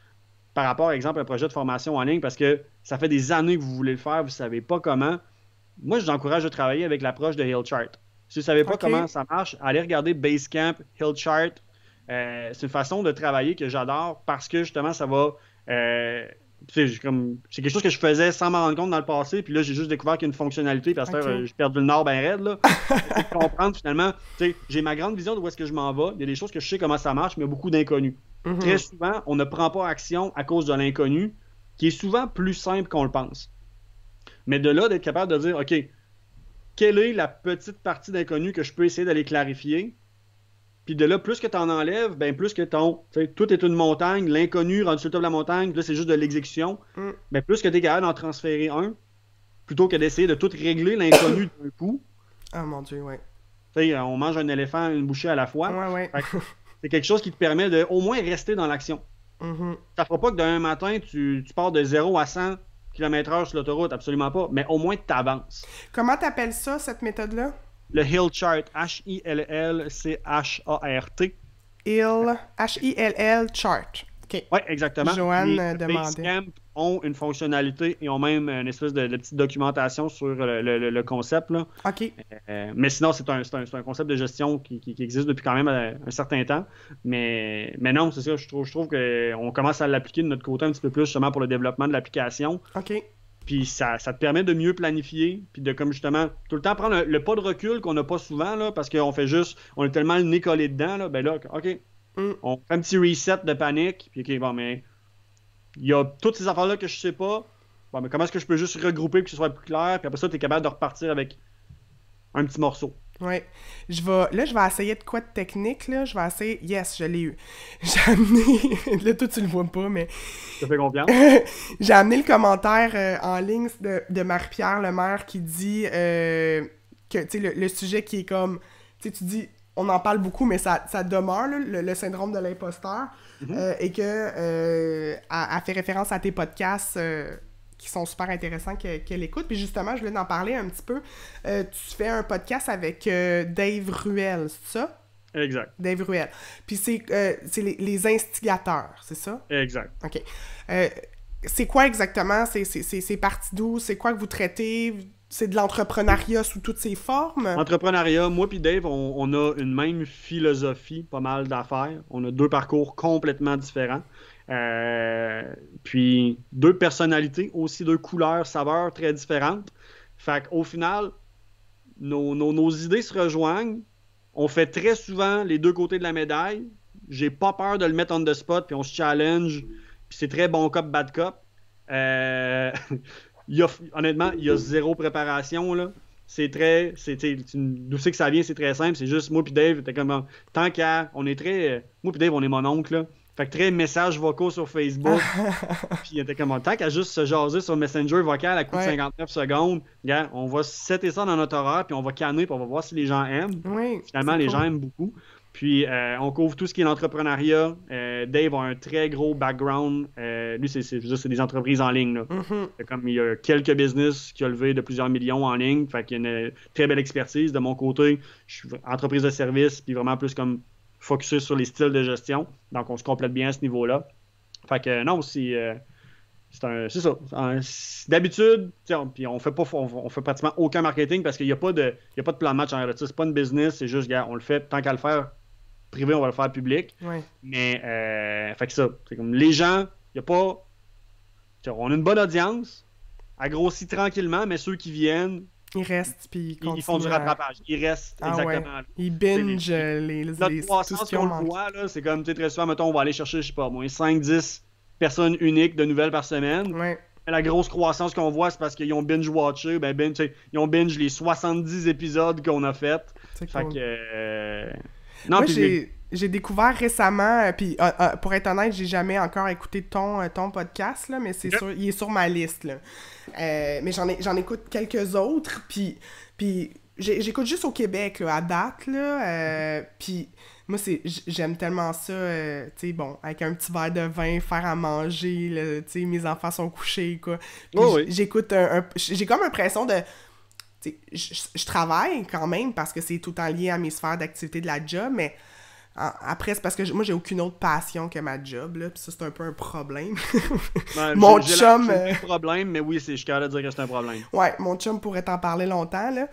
par rapport, par exemple, à un projet de formation en ligne, parce que ça fait des années que vous voulez le faire, vous ne savez pas comment, moi, je vous encourage à travailler avec l'approche de Hillchart. Si vous ne savez pas comment ça marche, allez regarder Basecamp, Hillchart. C'est une façon de travailler que j'adore parce que justement ça va c'est quelque chose que je faisais sans m'en rendre compte dans le passé, puis là j'ai juste découvert qu'il y a une fonctionnalité parce que j'ai perdu le nord ben raide là. C'est de comprendre finalement, j'ai ma grande vision de où est-ce que je m'en vais, il y a des choses que je sais comment ça marche, mais il y a beaucoup d'inconnus. Très souvent on ne prend pas action à cause de l'inconnu qui est souvent plus simple qu'on le pense, mais de là d'être capable de dire OK, quelle est la petite partie d'inconnu que je peux essayer d'aller clarifier. Puis de là, plus que tu en enlèves, ben plus que tout est une montagne, l'inconnu rendu sur le top de la montagne, là, c'est juste de l'exécution. Ben plus que tu es capable d'en transférer un, plutôt que d'essayer de tout régler l'inconnu d'un coup. Ah, mon Dieu, ouais. On mange un éléphant une bouchée à la fois. Ouais. C'est quelque chose qui te permet de au moins rester dans l'action. Ça fera pas que d'un matin, tu pars de 0 à 100 km/h sur l'autoroute, absolument pas. Mais au moins, tu avances. Comment t'appelles ça, cette méthode-là? Le Hill Chart, H-I-L-L-C-H-A-R-T. H-I-L-L Chart. OK. Oui, exactement. Joanne demandait. Basecamp ont une fonctionnalité et ont même une espèce de petite documentation sur le concept. Là. OK. Mais sinon, c'est un concept de gestion qui existe depuis quand même un certain temps. Mais non, c'est ça. Je trouve qu'on commence à l'appliquer de notre côté un petit peu plus justement pour le développement de l'application. OK. Puis ça te permet de mieux planifier, puis de comme justement tout le temps prendre le pas de recul qu'on n'a pas souvent, là, parce qu'on fait juste, on est tellement le nez collé dedans, là, ben là, OK, on fait un petit reset de panique, puis OK, bon, mais il y a toutes ces affaires-là que je sais pas, bon, mais comment est-ce que je peux juste regrouper pour que ce soit plus clair, puis après ça, tu es capable de repartir avec un petit morceau. Ouais. Je vais essayer de quoi de technique, là. Je vais essayer... Yes, je l'ai eu. J'ai amené... Là, toi, tu le vois pas, mais... Je te fais confiance. J'ai amené le commentaire en ligne de Marie-Pierre Lemaire qui dit que, tu sais, le sujet qui est comme... Tu sais, tu dis... On en parle beaucoup, mais ça demeure, là, le syndrome de l'imposteur. Et que... elle fait référence à tes podcasts... qui sont super intéressants qu'elle écoute. Puis justement, je voulais en parler un petit peu. Tu fais un podcast avec Dave Ruel, c'est ça? Exact. Dave Ruel. Puis c'est les instigateurs, c'est ça? Exact. OK. C'est quoi exactement? C'est parti d'où? C'est quoi que vous traitez? C'est de l'entrepreneuriat sous toutes ses formes? Entrepreneuriat, moi puis Dave, on a une même philosophie, pas mal d'affaires. On a deux parcours complètement différents. Puis deux personnalités, aussi deux couleurs, saveurs très différentes. Fait qu'au final, nos idées se rejoignent. On fait très souvent les deux côtés de la médaille. J'ai pas peur de le mettre on the spot, puis on se challenge. Puis c'est très bon cop, bad cop. Honnêtement, il y a zéro préparation, là. D'où c'est que ça vient, c'est très simple. C'est juste moi puis Dave, t'es comme tant qu'à. On est très. Moi puis Dave, on est mon oncle, là. Fait que très messages vocaux sur Facebook. Puis il était comme tant qu'à juste se jaser sur Messenger vocal à coup de 59 secondes. Regarde, on va setter ça dans notre horaire, puis on va canner, puis on va voir si les gens aiment. Finalement, les gens aiment beaucoup. Puis on couvre tout ce qui est l'entrepreneuriat. Dave a un très gros background. Lui, c'est des entreprises en ligne. Là. Comme il y a quelques business qui ont levé de plusieurs millions en ligne. Fait qu'il y a une très belle expertise. De mon côté, je suis entreprise de service, puis vraiment plus comme focusé sur les styles de gestion. Donc, on se complète bien à ce niveau-là. Fait que non, c'est ça. D'habitude, puis on fait pratiquement aucun marketing parce qu'il n'y a pas de plan de match en réalité. C'est pas une business, c'est juste, on le fait tant qu'à le faire privé, on va le faire public. Mais, fait que ça, c'est comme les gens, il n'y a pas... On a une bonne audience, elle grossit tranquillement, mais ceux qui viennent, ils restent, puis ils font du rattrapage. Ils restent, exactement. Ouais. Ils binge notre croissance qu'on le voit, là, c'est comme, très souvent, mettons, on va aller chercher, je sais pas, moins 5-10 personnes uniques de nouvelles par semaine. La grosse croissance qu'on voit, c'est parce qu'ils ont binge-watché, ils ont binge les 70 épisodes qu'on a fait. Fait cool. Que... Non, moi, j'ai découvert récemment, puis pour être honnête, j'ai jamais encore écouté ton podcast, là, mais c'est sûr, il est sur ma liste, là. Mais j'en écoute quelques autres, puis j'écoute juste au Québec, là, à date, là, puis moi, j'aime tellement ça, tu sais, bon, avec un petit verre de vin, faire à manger, là, tu sais, mes enfants sont couchés, quoi. Puis j'écoute j'ai comme l'impression de... Je travaille quand même parce que c'est tout en lien à mes sphères d'activité de la job, mais après, c'est parce que moi, j'ai aucune autre passion que ma job, là, puis ça, c'est un peu un problème. Mon chum... J'ai un problème, mais oui, je suis capable de dire que c'est un problème. Ouais, mon chum pourrait t'en parler longtemps, là.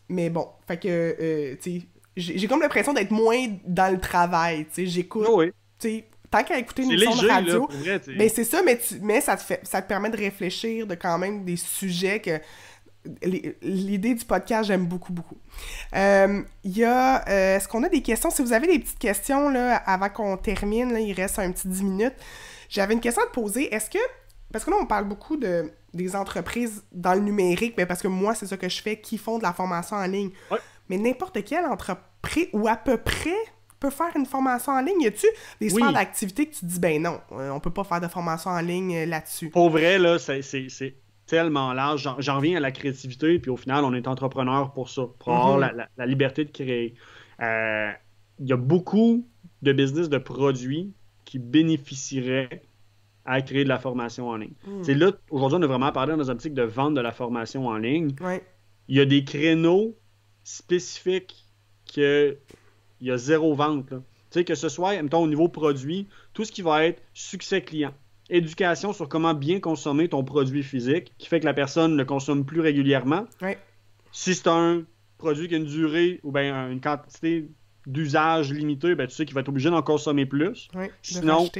Mais bon, fait que, tu sais, j'ai comme l'impression d'être moins dans le travail, tu sais, j'écoute... Tu sais, tant qu'à écouter une émission de radio, là, pour vrai, ben c'est ça, mais ça te permet de réfléchir de quand même des sujets que... L'idée du podcast, j'aime beaucoup, beaucoup. Est-ce qu'on a des questions? Si vous avez des petites questions, là, avant qu'on termine, là, il reste un petit 10 minutes. J'avais une question à te poser. Est-ce que... Parce que là, on parle beaucoup des entreprises dans le numérique, mais parce que moi, c'est ça que je fais, qui font de la formation en ligne. Mais n'importe quelle près ou à peu près peut faire une formation en ligne? Y a-tu des sphères d'activité que tu te dis, ben non, on peut pas faire de formation en ligne là-dessus? Pour vrai, là, c'est tellement large. J'en reviens à la créativité, puis au final, on est entrepreneur pour ça, pour avoir la liberté de créer. Il y a beaucoup de business de produits qui bénéficieraient à créer de la formation en ligne. C'est là, aujourd'hui, on a vraiment parlé dans nos optiques de vendre de la formation en ligne. Ouais. Il y a des créneaux spécifiques qu'il y a zéro vente. Tu sais, que ce soit, mettons, au niveau produit, tout ce qui va être succès client, éducation sur comment bien consommer ton produit physique, qui fait que la personne le consomme plus régulièrement. Ouais. Si c'est un produit qui a une durée ou bien une quantité d'usage limitée, ben, tu sais qu'il va être obligé d'en consommer plus. Ouais, sinon,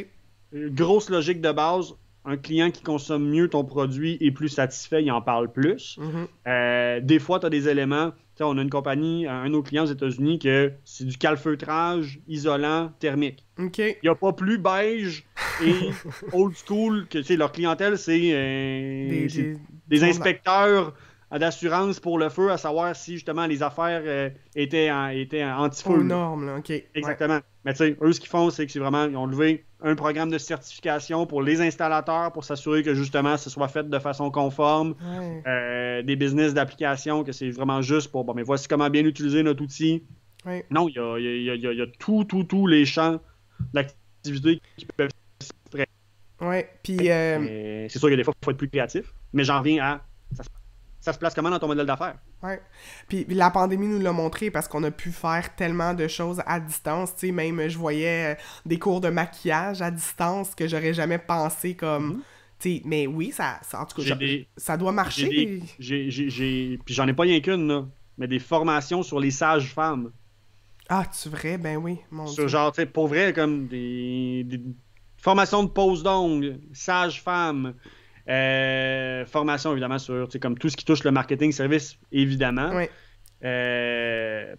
grosse logique de base, un client qui consomme mieux ton produit est plus satisfait, il en parle plus. Des fois, tu as des éléments. On a une compagnie, un de nos clients aux États-Unis, que c'est du calfeutrage isolant thermique. Okay. Il n'y a pas plus beige et old school que leur clientèle, c'est des inspecteurs d'assurance pour le feu, à savoir si justement les affaires étaient anti-feu. Aux normes, là, OK. Exactement. Ouais. Mais tu sais, eux, ce qu'ils font, c'est que c'est vraiment, ils ont levé un programme de certification pour les installateurs pour s'assurer que justement, ce soit fait de façon conforme. Ouais. Des business d'application, que c'est vraiment juste pour, bon, mais voici comment bien utiliser notre outil. Ouais. Non, il y a tous les champs d'activité qui peuvent s'y prêter. Ouais, puis... C'est sûr que des fois, il faut être plus créatif, mais j'en reviens à... Ça se place comment dans ton modèle d'affaires? Ouais. Puis la pandémie nous l'a montré parce qu'on a pu faire tellement de choses à distance. Tu sais, même je voyais des cours de maquillage à distance que j'aurais jamais pensé comme... Tu sais, mais oui, ça en tout cas, ça doit marcher. Puis j'en ai pas rien qu'une, là, mais des formations sur les sages-femmes. Ah, tu vrai? Ben oui, mon Dieu. Genre, tu sais, pour vrai, comme des formations de pose d'ongles, sages-femmes... formation évidemment sur comme tout ce qui touche le marketing service évidemment. Oui.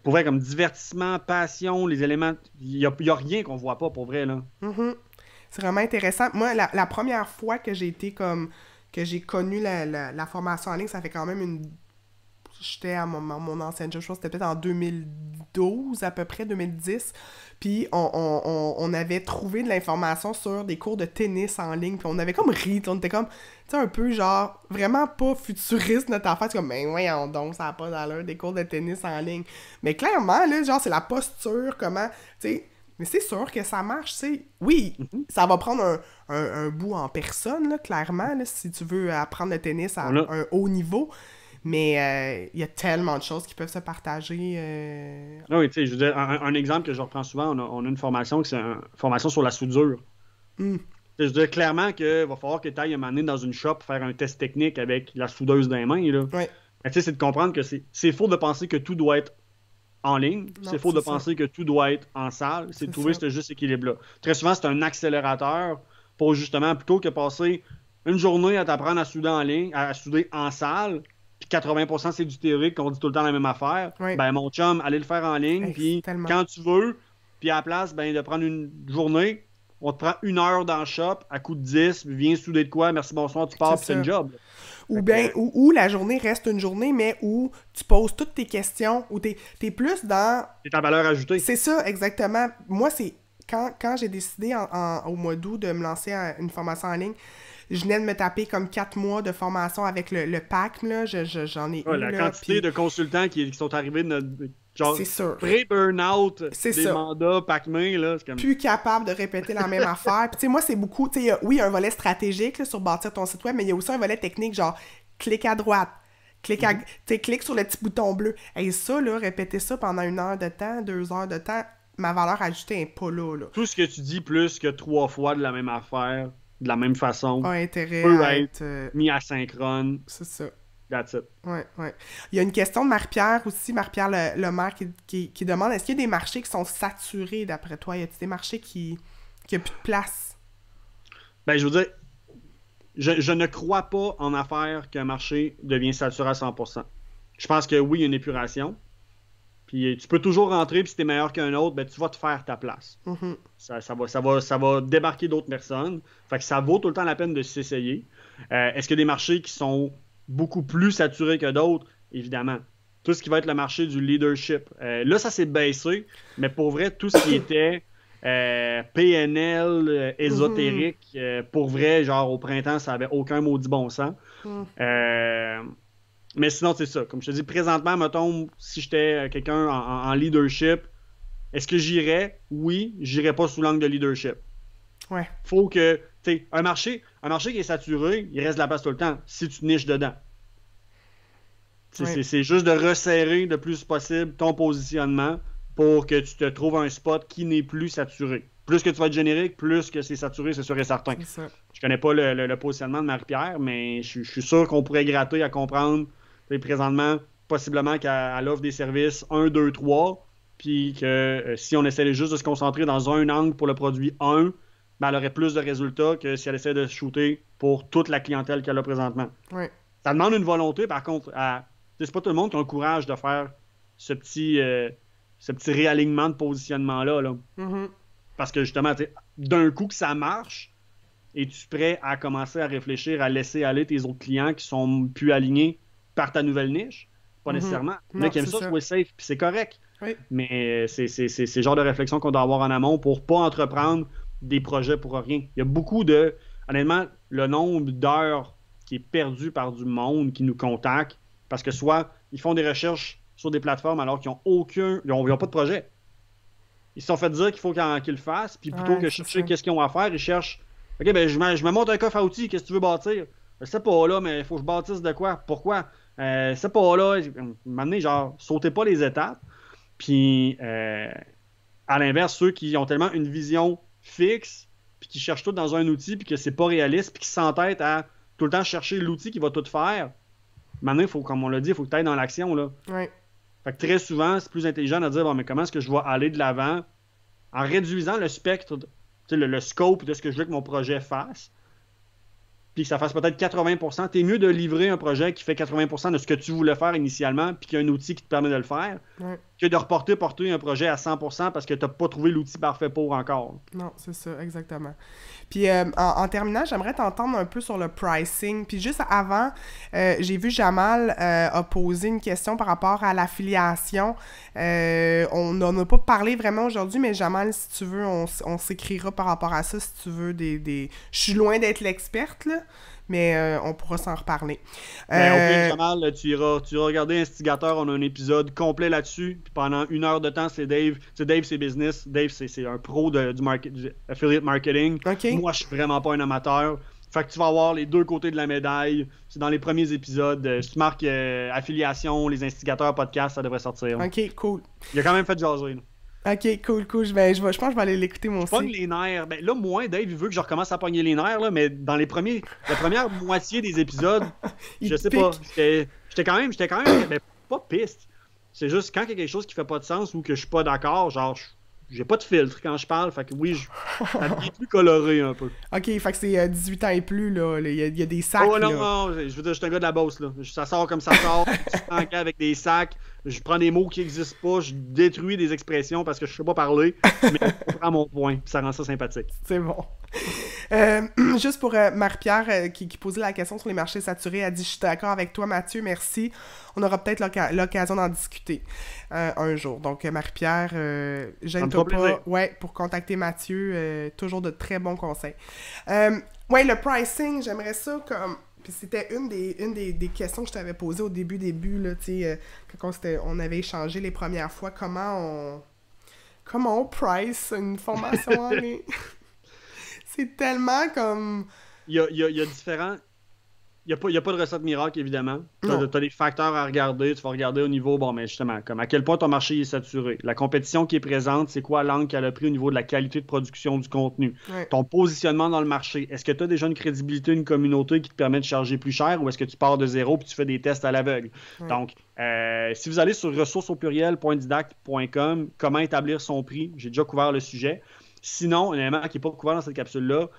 Pour vrai, comme divertissement, passion, les éléments, il y a rien qu'on voit pas pour vrai là. C'est vraiment intéressant. Moi, la première fois que j'ai été comme que j'ai connu la formation en ligne, ça fait quand même j'étais à mon ancienne job, je pense que c'était peut-être en 2012 à peu près, 2010. Puis on avait trouvé de l'information sur des cours de tennis en ligne. Puis on avait comme ri, on était comme, tu sais, un peu genre, vraiment pas futuriste notre affaire. C'est comme, ben voyons donc, ça n'a pas d'allure, des cours de tennis en ligne. Mais clairement, là, genre, c'est la posture, comment, tu sais, mais c'est sûr que ça marche, tu sais. Oui, ça va prendre un bout en personne, là, clairement, là, si tu veux apprendre le tennis à un haut niveau. Mais il y a tellement de choses qui peuvent se partager. Oui, tu sais, je veux dire, un exemple que je reprends souvent, on a une formation qui c'est une formation sur la soudure. Je veux dire, clairement qu'il va falloir que tu ailles un moment donné dans une shop faire un test technique avec la soudeuse dans les mains. Là. Ouais. Mais tu sais, c'est de comprendre que c'est faux de penser que tout doit être en ligne. C'est faux de penser que tout doit être en salle. C'est de trouver ce juste équilibre-là. Très souvent, c'est un accélérateur pour justement, plutôt que passer une journée à t'apprendre à souder en ligne, à souder en salle, puis 80% c'est du théorique, qu'on dit tout le temps la même affaire, ben mon chum, allez le faire en ligne, puis quand tu veux, puis à la place ben, de prendre une journée, on te prend 1 heure dans le shop, à coup de 10, viens souder de quoi, merci, bonsoir, tu pars, puis c'est un job. Ou bien, où la journée reste une journée, mais où tu poses toutes tes questions, où t'es plus dans... C'est ta valeur ajoutée. C'est ça, exactement. Moi, c'est quand j'ai décidé au mois d'août de me lancer à une formation en ligne, je venais de me taper comme 4 mois de formation avec le PAC, là. J'en ai eu, la là, quantité de consultants qui sont arrivés de notre... Genre, c'est sûr. Pré-burnout des mandats PACME, là. C'est comme... Plus capable de répéter la même affaire. Puis tu sais, moi, c'est beaucoup... Tu sais, oui, il y a un volet stratégique là, sur bâtir ton site web, mais il y a aussi un volet technique, genre, clique à droite, clique sur le petit bouton bleu. Et ça, là, répéter ça pendant 1 heure de temps, 2 heures de temps, ma valeur ajoutée n'est pas là. Tout ce que tu dis plus que 3 fois de la même affaire, de la même façon, a intérêt peut à être mis asynchrone. C'est ça. That's it. Ouais. Il y a une question de Marie-Pierre aussi, Marie-Pierre Lemaire, qui demande, est-ce qu'il y a des marchés qui sont saturés d'après toi? Y a-t-il des marchés qui n'ont plus de place? Ben, je veux dire, je ne crois pas en affaires qu'un marché devient saturé à 100%. Je pense que oui, il y a une épuration. Puis tu peux toujours rentrer, puis si t'es meilleur qu'un autre, ben tu vas te faire ta place. Ça va débarquer d'autres personnes. Fait que ça vaut tout le temps la peine de s'essayer. Est-ce qu'il y a des marchés qui sont beaucoup plus saturés que d'autres? Évidemment. tout ce qui va être le marché du leadership. Là, ça s'est baissé, mais pour vrai, tout ce qui était PNL, ésotérique, pour vrai, genre au printemps, ça avait aucun maudit bon sens. Mais sinon, c'est ça. Comme je te dis, présentement, mettons, si j'étais quelqu'un en leadership, est-ce que j'irais? Oui, j'irais pas sous l'angle de leadership. Ouais. Faut que, tu sais, un marché qui est saturé, il reste de la place tout le temps, si tu niches dedans. Ouais. C'est juste de resserrer le plus possible ton positionnement pour que tu te trouves un spot qui n'est plus saturé. Plus que tu vas être générique, plus que c'est saturé, c'est sûr et certain. C'est ça. Je connais pas le positionnement de Marie-Pierre, mais je suis sûr qu'on pourrait gratter à comprendre. Présentement, possiblement qu'elle offre des services 1, 2, 3, puis que si on essayait juste de se concentrer dans un angle pour le produit 1, ben elle aurait plus de résultats que si elle essaie de shooter pour toute la clientèle qu'elle a présentement. Ouais. Ça demande une volonté, par contre, c'est pas tout le monde qui a le courage de faire ce petit réalignement de positionnement-là. Là. Parce que justement, d'un coup que ça marche, es-tu prêt à commencer à réfléchir à laisser aller tes autres clients qui sont plus alignés par ta nouvelle niche? Pas nécessairement. Il y en a qui aiment ça jouer safe, puis c'est correct. Oui. Mais c'est le genre de réflexion qu'on doit avoir en amont pour pas entreprendre des projets pour rien. Il y a beaucoup de... Honnêtement, le nombre d'heures qui est perdu par du monde qui nous contacte parce que soit ils font des recherches sur des plateformes alors qu'ils n'ont pas de projet. Ils se sont fait dire qu'il faut qu'ils le fassent, puis plutôt que chercher qu'est-ce qu'ils ont à faire, ils cherchent OK, ben je me monte un coffre à outils, qu'est-ce que tu veux bâtir? Je sais pas là, mais il faut que je bâtisse de quoi? Pourquoi? C'est pas là. Maintenant, genre, sautez pas les étapes. Puis à l'inverse, ceux qui ont tellement une vision fixe, puis qui cherchent tout dans un outil, puis que c'est pas réaliste, puis qui s'entêtent à tout le temps chercher l'outil qui va tout faire. Maintenant, il faut, comme on l'a dit, il faut que tu ailles dans l'action. Là. Ouais. Fait que très souvent, c'est plus intelligent de dire bon, mais comment est-ce que je vais aller de l'avant en réduisant le spectre, le scope de ce que je veux que mon projet fasse, puis que ça fasse peut-être 80%. T'es mieux de livrer un projet qui fait 80% de ce que tu voulais faire initialement, puis qu'il y a un outil qui te permet de le faire, que de porter un projet à 100% parce que t'as pas trouvé l'outil parfait pour encore. Non, c'est ça, exactement. Puis en terminant, j'aimerais t'entendre un peu sur le pricing. Puis juste avant, j'ai vu Jamal a posé une question par rapport à l'affiliation. On n'en a pas parlé vraiment aujourd'hui, mais Jamal, si tu veux, on s'écrira par rapport à ça, si tu veux. Je suis loin d'être l'experte, là, mais on pourra s'en reparler. Jamal, tu iras regarder Instigateur, on a un épisode complet là-dessus. Puis pendant 1 heure de temps, c'est Dave. Dave, c'est business. Dave, c'est un pro du affiliate marketing. Okay. Moi, je suis vraiment pas un amateur. Fait que tu vas avoir les deux côtés de la médaille. C'est dans les premiers épisodes. Si tu marques affiliation, les instigateurs podcast, ça devrait sortir. OK, cool. Il a quand même fait jaser. OK, cool. Je pense que je vais aller l'écouter moi aussi. Pogne les nerfs. Ben, là, moi, Dave, il veut que je recommence à pogner les nerfs, là, mais dans la première moitié des épisodes, je sais pas. J'étais quand même ben, pas piste. C'est juste quand il y a quelque chose qui fait pas de sens ou que je suis pas d'accord, genre, j'ai pas de filtre quand je parle, fait que oui, ça devient plus coloré un peu. OK, fait que c'est 18 ans et plus, là. Il y a des sacs, oh, non, là. non, je veux dire, je suis un gars de la bosse, là. Ça sort comme ça sort, je suis en cas avec des sacs, je prends des mots qui existent pas, je détruis des expressions parce que je sais pas parler, mais je prends mon point, puis ça rend ça sympathique. C'est bon. Juste pour Marie-Pierre qui posait la question sur les marchés saturés, elle dit « Je suis d'accord avec toi, Mathieu, merci. On aura peut-être l'occasion d'en discuter un jour. » Donc, Marie-Pierre, gêne-toi pas pour contacter Mathieu. Toujours de très bons conseils. Le pricing, j'aimerais ça comme... Puis c'était une des questions que je t'avais posées au début, là, tu sais, quand on avait échangé les premières fois, comment on price une formation en ligne? C'est tellement comme... Il y a différents... Il n'y a pas de recette miracle, évidemment. Tu as des facteurs à regarder. Tu vas regarder au niveau, mais justement, comme à quel point ton marché est saturé. La compétition qui est présente, c'est quoi l'angle qu'elle a pris au niveau de la qualité de production du contenu. Ouais. Ton positionnement dans le marché. Est-ce que tu as déjà une crédibilité, une communauté qui te permet de charger plus cher ou est-ce que tu pars de zéro et tu fais des tests à l'aveugle? Ouais. Donc, si vous allez sur ressources.pluriel.didact.com, comment établir son prix, j'ai déjà couvert le sujet. Sinon, un élément qui n'est pas couvert dans cette capsule-là,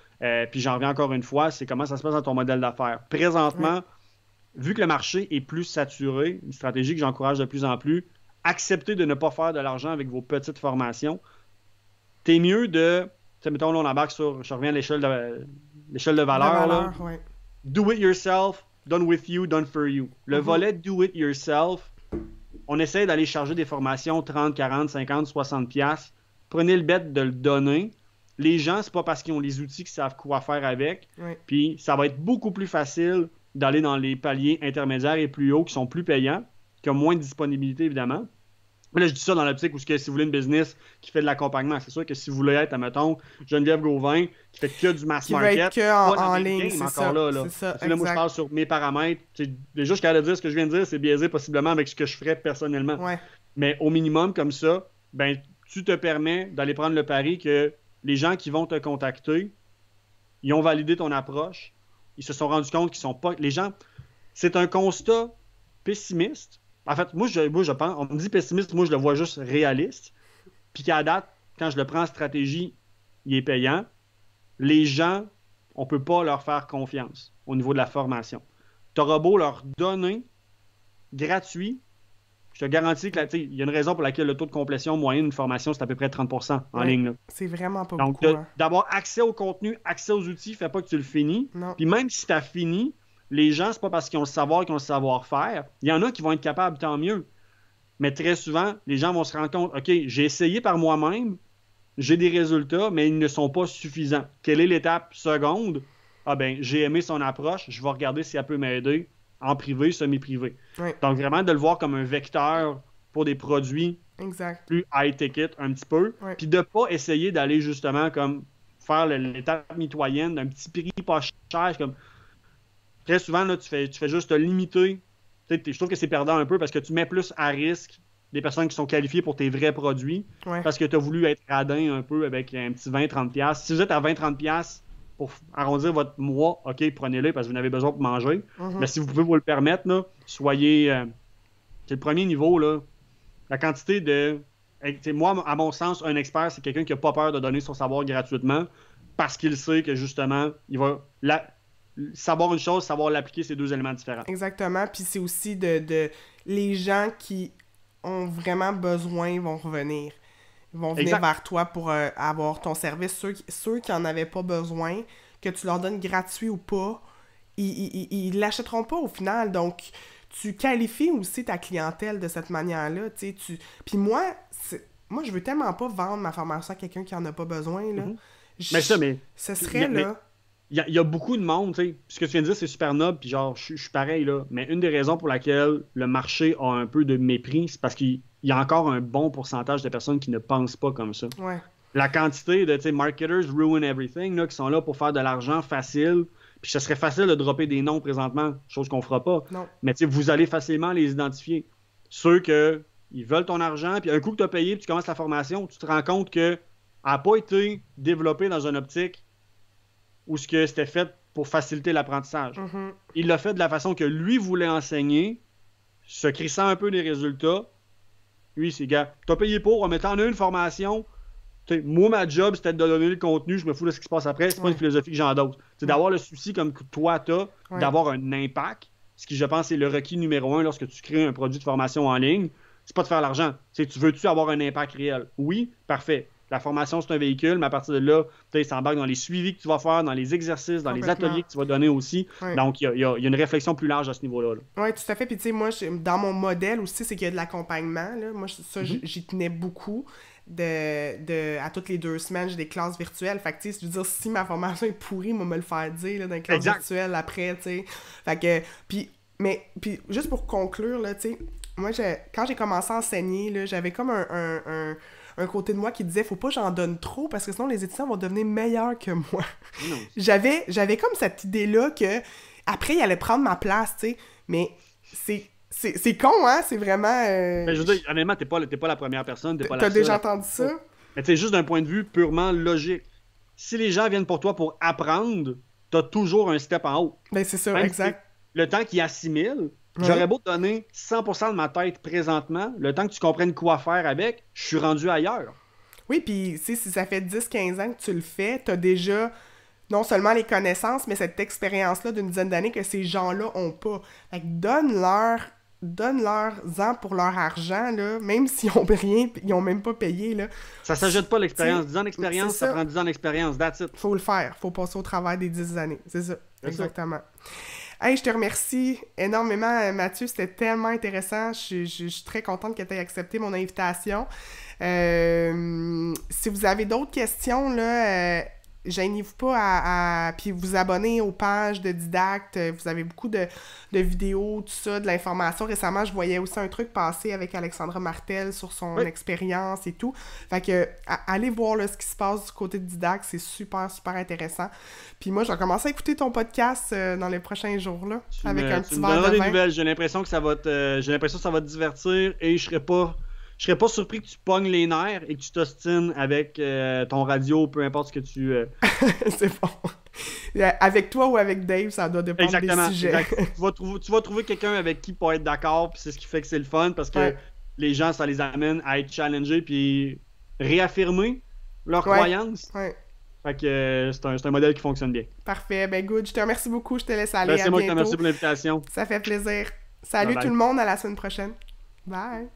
puis j'en reviens encore une fois, c'est comment ça se passe dans ton modèle d'affaires. Présentement, vu que le marché est plus saturé, une stratégie que j'encourage de plus en plus, acceptez de ne pas faire de l'argent avec vos petites formations. T'es mieux de... Mettons, là, on embarque sur... Je reviens à l'échelle de valeur. Là. Ouais. Do it yourself, done with you, done for you. Le volet do it yourself, on essaie d'aller charger des formations 30, 40, 50, 60 piastres. Prenez le bet de le donner. Les gens, c'est pas parce qu'ils ont les outils qu'ils savent quoi faire avec. Ouais. Puis ça va être beaucoup plus facile d'aller dans les paliers intermédiaires et plus hauts qui sont plus payants, qui ont moins de disponibilité, évidemment. Mais là, je dis ça dans l'optique où si vous voulez une business qui fait de l'accompagnement, c'est sûr que si vous voulez être, admettons, Geneviève Gauvin, qui fait que du mass Qui va market, être que pas dans en des ligne, games c'est encore ça. là. C'est ça, Là, moi, je parle sur mes paramètres. Déjà, je suis capable de dire ce que je viens de dire, c'est biaisé possiblement avec ce que je ferais personnellement. Ouais. Mais au minimum, comme ça, ben, tu te permets d'aller prendre le pari que les gens qui vont te contacter, ils ont validé ton approche, ils se sont rendus compte qu'ils sont pas... Les gens, c'est un constat pessimiste. En fait, moi, je pense, on me dit pessimiste, moi, je le vois juste réaliste. Puis qu'à date, quand je le prends en stratégie, il est payant. Les gens, on peut pas leur faire confiance au niveau de la formation. Tu auras beau leur donner gratuit, je te garantis que il y a une raison pour laquelle le taux de complétion moyen d'une formation, c'est à peu près 30% en ligne. Là. C'est vraiment pas Donc, beaucoup. d'avoir accès au contenu, accès aux outils, fait pas que tu le finis. Non. Puis même si tu as fini, les gens, c'est pas parce qu'ils ont le savoir qu'ils ont le savoir-faire. Il y en a qui vont être capables, tant mieux. Mais très souvent, les gens vont se rendre compte, OK, j'ai essayé par moi-même, j'ai des résultats, mais ils ne sont pas suffisants. Quelle est l'étape seconde? Ah ben, j'ai aimé son approche, je vais regarder si elle peut m'aider en privé, semi-privé. Oui. Donc, vraiment, de le voir comme un vecteur pour des produits Exact. plus high-ticket un petit peu. Oui. Puis de ne pas essayer d'aller justement comme faire l'étape mitoyenne d'un petit prix pas cher. Comme... Très souvent, là, tu fais juste te limiter. Je trouve que c'est perdant un peu parce que tu mets plus à risque des personnes qui sont qualifiées pour tes vrais produits parce que tu as voulu être radin un peu avec un petit 20-30$. Si vous êtes à 20-30$ pour arrondir votre mois, OK, prenez-le parce que vous en avez besoin pour manger. Mais si vous pouvez vous le permettre, là, soyez... c'est le premier niveau, là. La quantité de... Moi, à mon sens, un expert, c'est quelqu'un qui n'a pas peur de donner son savoir gratuitement parce qu'il sait que, justement, il va... Savoir une chose, savoir l'appliquer, c'est deux éléments différents. Exactement. Puis c'est aussi de... Les gens qui ont vraiment besoin vont revenir. Ils vont venir vers toi pour avoir ton service. Ceux qui n'en avaient pas besoin, que tu leur donnes gratuit ou pas, ils l'achèteront pas au final. Donc, tu qualifies aussi ta clientèle de cette manière-là. Puis moi, je veux tellement pas vendre ma formation à quelqu'un qui en a pas besoin. Là. Ce serait là... Il y a beaucoup de monde, tu sais. Ce que tu viens de dire, c'est super noble, puis genre, je suis pareil, là. Mais une des raisons pour laquelle le marché a un peu de mépris, c'est parce qu'il y a encore un bon pourcentage de personnes qui ne pensent pas comme ça. Ouais. La quantité de, tu sais, marketers ruin everything, là, qui sont là pour faire de l'argent facile, puis ce serait facile de dropper des noms présentement, chose qu'on fera pas. Non. Mais tu sais, vous allez facilement les identifier. Ceux ils veulent ton argent, puis un coup que tu as payé, puis tu commences la formation, tu te rends compte que n'a pas été développé dans une optique où ce que c'était fait pour faciliter l'apprentissage. Il l'a fait de la façon que lui voulait enseigner, se crissant un peu des résultats. Lui, c'est gars, t'as payé pour, mais t'en as une formation. Moi, ma job, c'était de donner le contenu, je me fous de ce qui se passe après, c'est pas une philosophie que j'endosse. C'est d'avoir le souci comme toi t'as, d'avoir un impact, ce qui, je pense, est le requis numéro 1 lorsque tu crées un produit de formation en ligne. C'est pas de faire l'argent. Tu veux-tu avoir un impact réel? Oui, parfait. La formation, c'est un véhicule, mais à partir de là, tu s'embarque dans les suivis que tu vas faire, dans les exercices, dans les ateliers que tu vas donner aussi. Ouais. Donc, il y a une réflexion plus large à ce niveau-là. Oui, tout à fait. Puis, tu sais, moi, dans mon modèle aussi, c'est qu'il y a de l'accompagnement. Là. Moi, ça, j'y tenais beaucoup. À toutes les 2 semaines, j'ai des classes virtuelles. Fait que, tu sais, je veux dire, si ma formation est pourrie, moi, me le faire dire là, dans les classes virtuelles après, tu sais. Fait que, puis, juste pour conclure, là, tu sais, moi, quand j'ai commencé à enseigner, là, j'avais comme un côté de moi qui disait faut pas que j'en donne trop parce que sinon les étudiants vont devenir meilleurs que moi. J'avais comme cette idée-là que après ils allaient prendre ma place, tu sais, mais c'est con, hein, c'est vraiment... Mais je veux dire, honnêtement, t'es pas la première personne, t'es pas la seule. T'as déjà entendu ça? Mais tu sais, juste d'un point de vue purement logique. Si les gens viennent pour toi pour apprendre, t'as toujours un step en haut. Ben c'est ça, même exact. Le temps qu'ils assimilent, j'aurais beau te donner 100% de ma tête présentement, le temps que tu comprennes quoi faire avec, je suis rendu ailleurs. Oui, puis si ça fait 10-15 ans que tu le fais, t'as déjà non seulement les connaissances, mais cette expérience-là d'une dizaine d'années que ces gens-là ont pas. Fait que donne-leur-en pour leur argent, là, même s'ils ont rien, ils ont même pas payé, là. Ça s'ajoute pas l'expérience. 10 ans d'expérience, ça prend 10 ans d'expérience, that's it. Faut le faire, faut passer au travail des 10 années, c'est ça, exactement. Hey, je te remercie énormément, Mathieu. C'était tellement intéressant. Je suis très contente que tu aies accepté mon invitation. Si vous avez d'autres questions, là, gênez-vous pas puis vous abonner aux pages de Didacte. Vous avez beaucoup de vidéos, tout ça, de l'information. Récemment, je voyais aussi un truc passer avec Alexandra Martel sur son expérience et tout. Fait que allez voir là, ce qui se passe du côté de Didacte. C'est super, super intéressant. Puis moi, je vais commencer à écouter ton podcast dans les prochains jours, là, avec un petit verre de des vin. nouvelles. J'ai l'impression que ça va te divertir et je serais pas surpris que tu pognes les nerfs et que tu t'ostines avec ton radio, peu importe ce que tu... C'est bon. Avec toi ou avec Dave, ça doit dépendre des sujets. Exact. Tu vas trouver quelqu'un avec qui pas être d'accord, puis c'est ce qui fait que c'est le fun, parce que les gens, ça les amène à être challengés, puis réaffirmer leurs croyances. Ouais. Fait que c'est un modèle qui fonctionne bien. Parfait. Ben good, je te remercie beaucoup. Je te laisse aller. C'est moi qui te remercie pour l'invitation. Ça fait plaisir. Salut tout le monde, à la semaine prochaine. Bye.